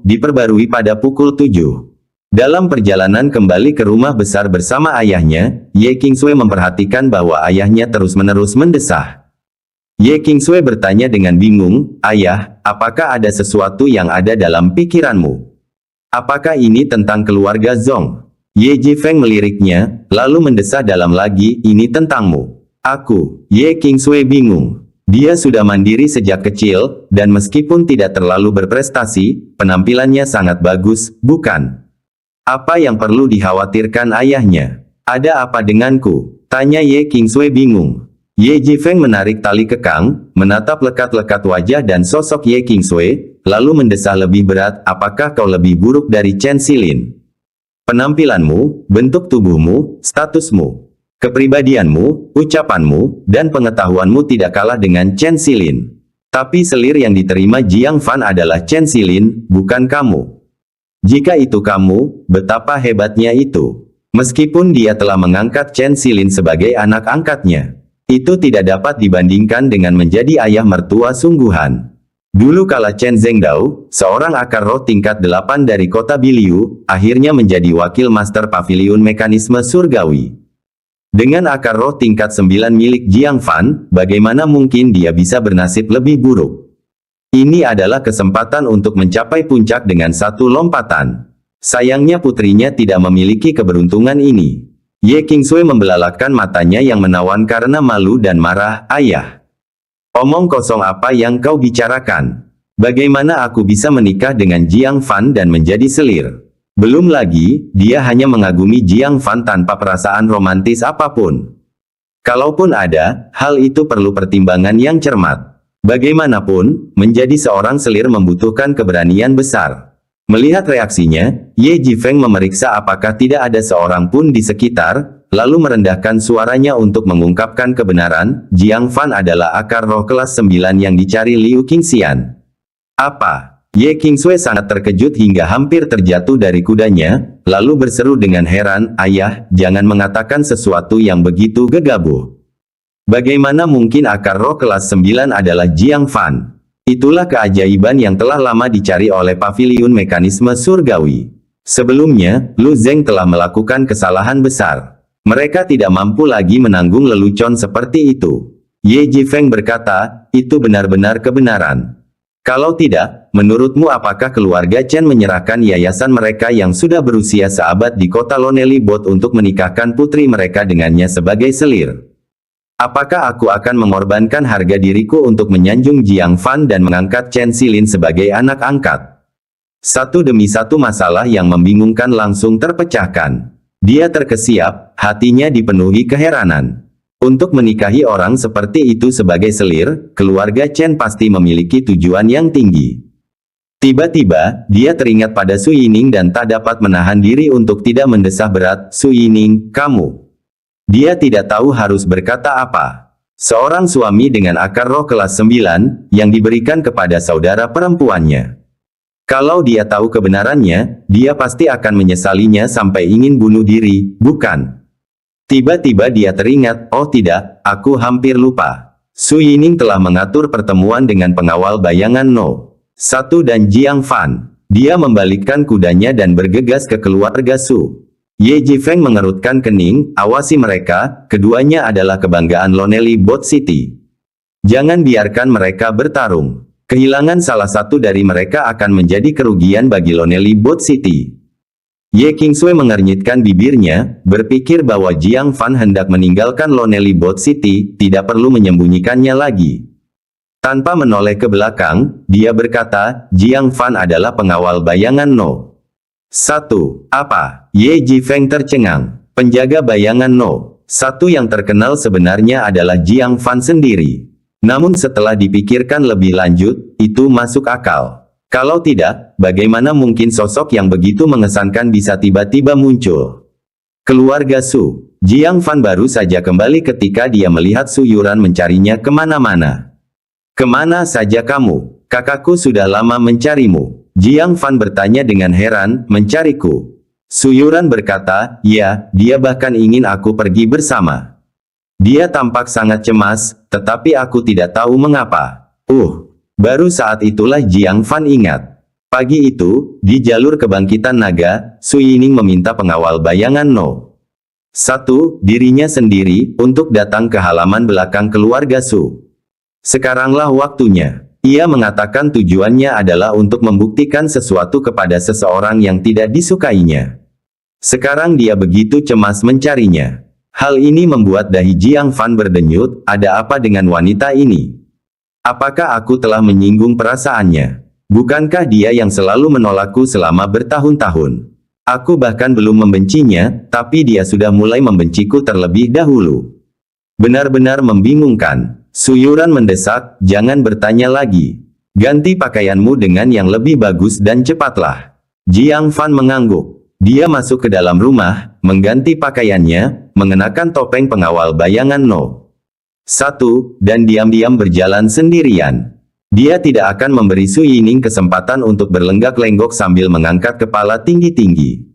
Speaker 2: diperbarui pada pukul 7. Dalam perjalanan kembali ke rumah besar bersama ayahnya, Ye Qingsui memperhatikan bahwa ayahnya terus-menerus mendesah. Ye Qingsui bertanya dengan bingung, "Ayah, apakah ada sesuatu yang ada dalam pikiranmu? Apakah ini tentang keluarga Zhong?" Ye Jifeng meliriknya, lalu mendesah dalam lagi, "Ini tentangmu." "Aku." Ye Qingsui bingung. Dia sudah mandiri sejak kecil, dan meskipun tidak terlalu berprestasi, penampilannya sangat bagus, bukan? Apa yang perlu dikhawatirkan ayahnya? "Ada apa denganku?" tanya Ye Qingsui bingung. Ye Jifeng menarik tali kekang, menatap lekat-lekat wajah dan sosok Ye Qingsui, lalu mendesah lebih berat, "Apakah kau lebih buruk dari Chen Xilin? Penampilanmu, bentuk tubuhmu, statusmu, kepribadianmu, ucapanmu, dan pengetahuanmu tidak kalah dengan Chen Xilin. Tapi selir yang diterima Jiang Fan adalah Chen Xilin, bukan kamu. Jika itu kamu, betapa hebatnya itu. Meskipun dia telah mengangkat Chen Xilin sebagai anak angkatnya, itu tidak dapat dibandingkan dengan menjadi ayah mertua sungguhan. Dulu kala Chen Zhengdao, seorang akar roh tingkat 8 dari kota Biliu, akhirnya menjadi wakil master paviliun mekanisme surgawi. Dengan akar roh tingkat 9 milik Jiang Fan, bagaimana mungkin dia bisa bernasib lebih buruk? Ini adalah kesempatan untuk mencapai puncak dengan satu lompatan. Sayangnya putrinya tidak memiliki keberuntungan ini. Ye Qingsui membelalakkan matanya yang menawan karena malu dan marah, "Ayah, Omong kosong apa yang kau bicarakan? Bagaimana aku bisa menikah dengan Jiang Fan dan menjadi selir? Belum lagi, dia hanya mengagumi Jiang Fan tanpa perasaan romantis apapun. Kalaupun ada, hal itu perlu pertimbangan yang cermat. Bagaimanapun, menjadi seorang selir membutuhkan keberanian besar. Melihat reaksinya, Ye Jifeng memeriksa apakah tidak ada seorang pun di sekitar, lalu merendahkan suaranya untuk mengungkapkan kebenaran, Jiang Fan adalah akar roh kelas 9 yang dicari Liu Qingxian. Apa? Ye Qingsui sangat terkejut hingga hampir terjatuh dari kudanya, lalu berseru dengan heran, "Ayah, jangan mengatakan sesuatu yang begitu gegabah. Bagaimana mungkin akar roh kelas 9 adalah Jiang Fan? Itulah keajaiban yang telah lama dicari oleh paviliun mekanisme surgawi. Sebelumnya, Lu Zeng telah melakukan kesalahan besar. Mereka tidak mampu lagi menanggung lelucon seperti itu." Ye Jifeng berkata, "Itu benar-benar kebenaran. Kalau tidak, menurutmu apakah keluarga Chen menyerahkan yayasan mereka yang sudah berusia seabad di kota Lonely Bot untuk menikahkan putri mereka dengannya sebagai selir? Apakah aku akan mengorbankan harga diriku untuk menyanjung Jiang Fan dan mengangkat Chen Xilin sebagai anak angkat?" Satu demi satu masalah yang membingungkan langsung terpecahkan. Dia terkesiap, hatinya dipenuhi keheranan. Untuk menikahi orang seperti itu sebagai selir, keluarga Chen pasti memiliki tujuan yang tinggi. Tiba-tiba, dia teringat pada Su Yining dan tak dapat menahan diri untuk tidak mendesah berat, "Su Yining, kamu..." Dia tidak tahu harus berkata apa. Seorang suami dengan akar roh kelas 9, yang diberikan kepada saudara perempuannya. Kalau dia tahu kebenarannya, dia pasti akan menyesalinya sampai ingin bunuh diri, bukan? Tiba-tiba dia teringat, "Oh tidak, aku hampir lupa. Su Yining telah mengatur pertemuan dengan pengawal bayangan No. 1 dan Jiang Fan." Dia membalikkan kudanya dan bergegas ke keluarga Su. Ye Jifeng mengerutkan kening, "Awasi mereka, keduanya adalah kebanggaan Lonely Bot City. Jangan biarkan mereka bertarung. Kehilangan salah satu dari mereka akan menjadi kerugian bagi Lonely Bot City." Ye Qingsui mengernyitkan bibirnya, berpikir bahwa Jiang Fan hendak meninggalkan Lonely Bot City, tidak perlu menyembunyikannya lagi. Tanpa menoleh ke belakang, dia berkata, "Jiang Fan adalah pengawal bayangan No. 1. Apa?" Ye Jifeng tercengang. Penjaga bayangan No. 1 yang terkenal sebenarnya adalah Jiang Fan sendiri. Namun setelah dipikirkan lebih lanjut, itu masuk akal. Kalau tidak, bagaimana mungkin sosok yang begitu mengesankan bisa tiba-tiba muncul? Keluarga Su. Jiang Fan baru saja kembali ketika dia melihat Su Yuran mencarinya kemana-mana. "Kemana saja kamu? Kakakku sudah lama mencarimu." Jiang Fan bertanya dengan heran, "Mencariku?" Su Yuran berkata, "Ya, dia bahkan ingin aku pergi bersama. Dia tampak sangat cemas, tetapi aku tidak tahu mengapa." Baru saat itulah Jiang Fan ingat. Pagi itu, di jalur kebangkitan naga, Su Yining meminta pengawal bayangan No. 1, dirinya sendiri, untuk datang ke halaman belakang keluarga Su. Sekaranglah waktunya. Ia mengatakan tujuannya adalah untuk membuktikan sesuatu kepada seseorang yang tidak disukainya. Sekarang dia begitu cemas mencarinya. Hal ini membuat dahi Jiang Fan berdenyut, "Ada apa dengan wanita ini? Apakah aku telah menyinggung perasaannya? Bukankah dia yang selalu menolakku selama bertahun-tahun? Aku bahkan belum membencinya, tapi dia sudah mulai membenciku terlebih dahulu." Benar-benar membingungkan. Su Yuran mendesak, "Jangan bertanya lagi. Ganti pakaianmu dengan yang lebih bagus dan cepatlah." Jiang Fan mengangguk. Dia masuk ke dalam rumah, mengganti pakaiannya, mengenakan topeng pengawal bayangan No. 1, dan diam-diam berjalan sendirian. Dia tidak akan memberi Su Yining kesempatan untuk berlenggak-lenggok sambil mengangkat kepala tinggi-tinggi.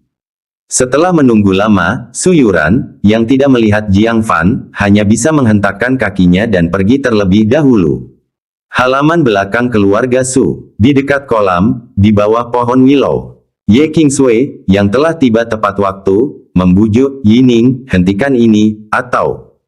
Speaker 2: Setelah menunggu lama, Su Yuran, yang tidak melihat Jiang Fan, hanya bisa menghentakkan kakinya dan pergi terlebih dahulu. Halaman belakang keluarga Su, di dekat kolam, di bawah pohon willow. Ye Qingsui, yang telah tiba tepat waktu, membujuk, "Yining, hentikan ini, atau..."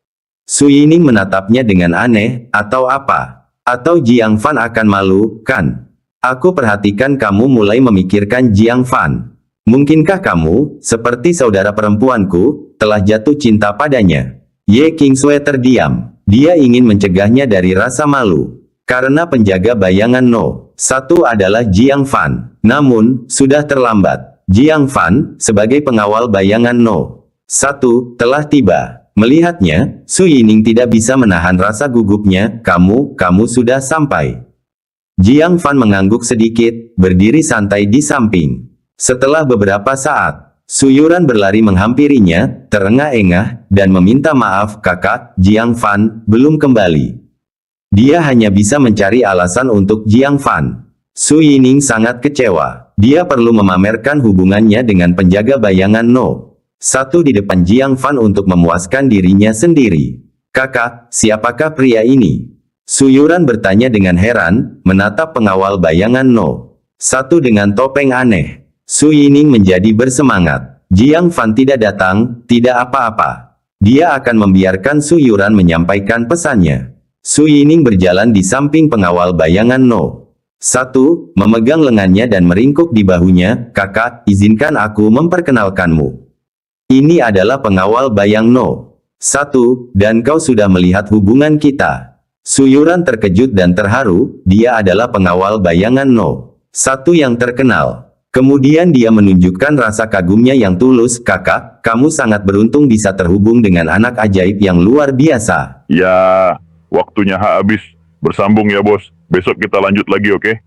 Speaker 2: Su Yining menatapnya dengan aneh, "Atau apa? Atau Jiang Fan akan malu, kan? Aku perhatikan kamu mulai memikirkan Jiang Fan. Mungkinkah kamu, seperti saudara perempuanku, telah jatuh cinta padanya?" Ye Qingsui terdiam. Dia ingin mencegahnya dari rasa malu. Karena penjaga bayangan No. 1 adalah Jiang Fan. Namun, sudah terlambat. Jiang Fan, sebagai pengawal bayangan No. 1, telah tiba. Melihatnya, Su Yining tidak bisa menahan rasa gugupnya. Kamu sudah sampai. Jiang Fan mengangguk sedikit, berdiri santai di samping. Setelah beberapa saat, Su Yuran berlari menghampirinya, terengah-engah, dan meminta maaf, kakak, Jiang Fan, belum kembali. Dia hanya bisa mencari alasan untuk Jiang Fan. Su Yining sangat kecewa. Dia perlu memamerkan hubungannya dengan penjaga bayangan No. 1 di depan Jiang Fan untuk memuaskan dirinya sendiri. Kakak, siapakah pria ini? Su Yuran bertanya dengan heran, menatap pengawal bayangan No. 1 dengan topeng aneh. Su Yining menjadi bersemangat. Jiang Fan tidak datang, tidak apa-apa. Dia akan membiarkan Su Yuran menyampaikan pesannya. Su Yining berjalan di samping pengawal bayangan No. 1, memegang lengannya dan meringkuk di bahunya. Kakak, izinkan aku memperkenalkanmu. Ini adalah pengawal bayang No. 1, dan kau sudah melihat hubungan kita. Su Yuran terkejut dan terharu, dia adalah pengawal bayangan No. 1 yang terkenal. Kemudian dia menunjukkan rasa kagumnya yang tulus. Kakak, kamu sangat beruntung bisa terhubung dengan anak ajaib yang luar biasa.
Speaker 1: Ya, waktunya habis. Bersambung ya bos. Besok kita lanjut lagi, oke?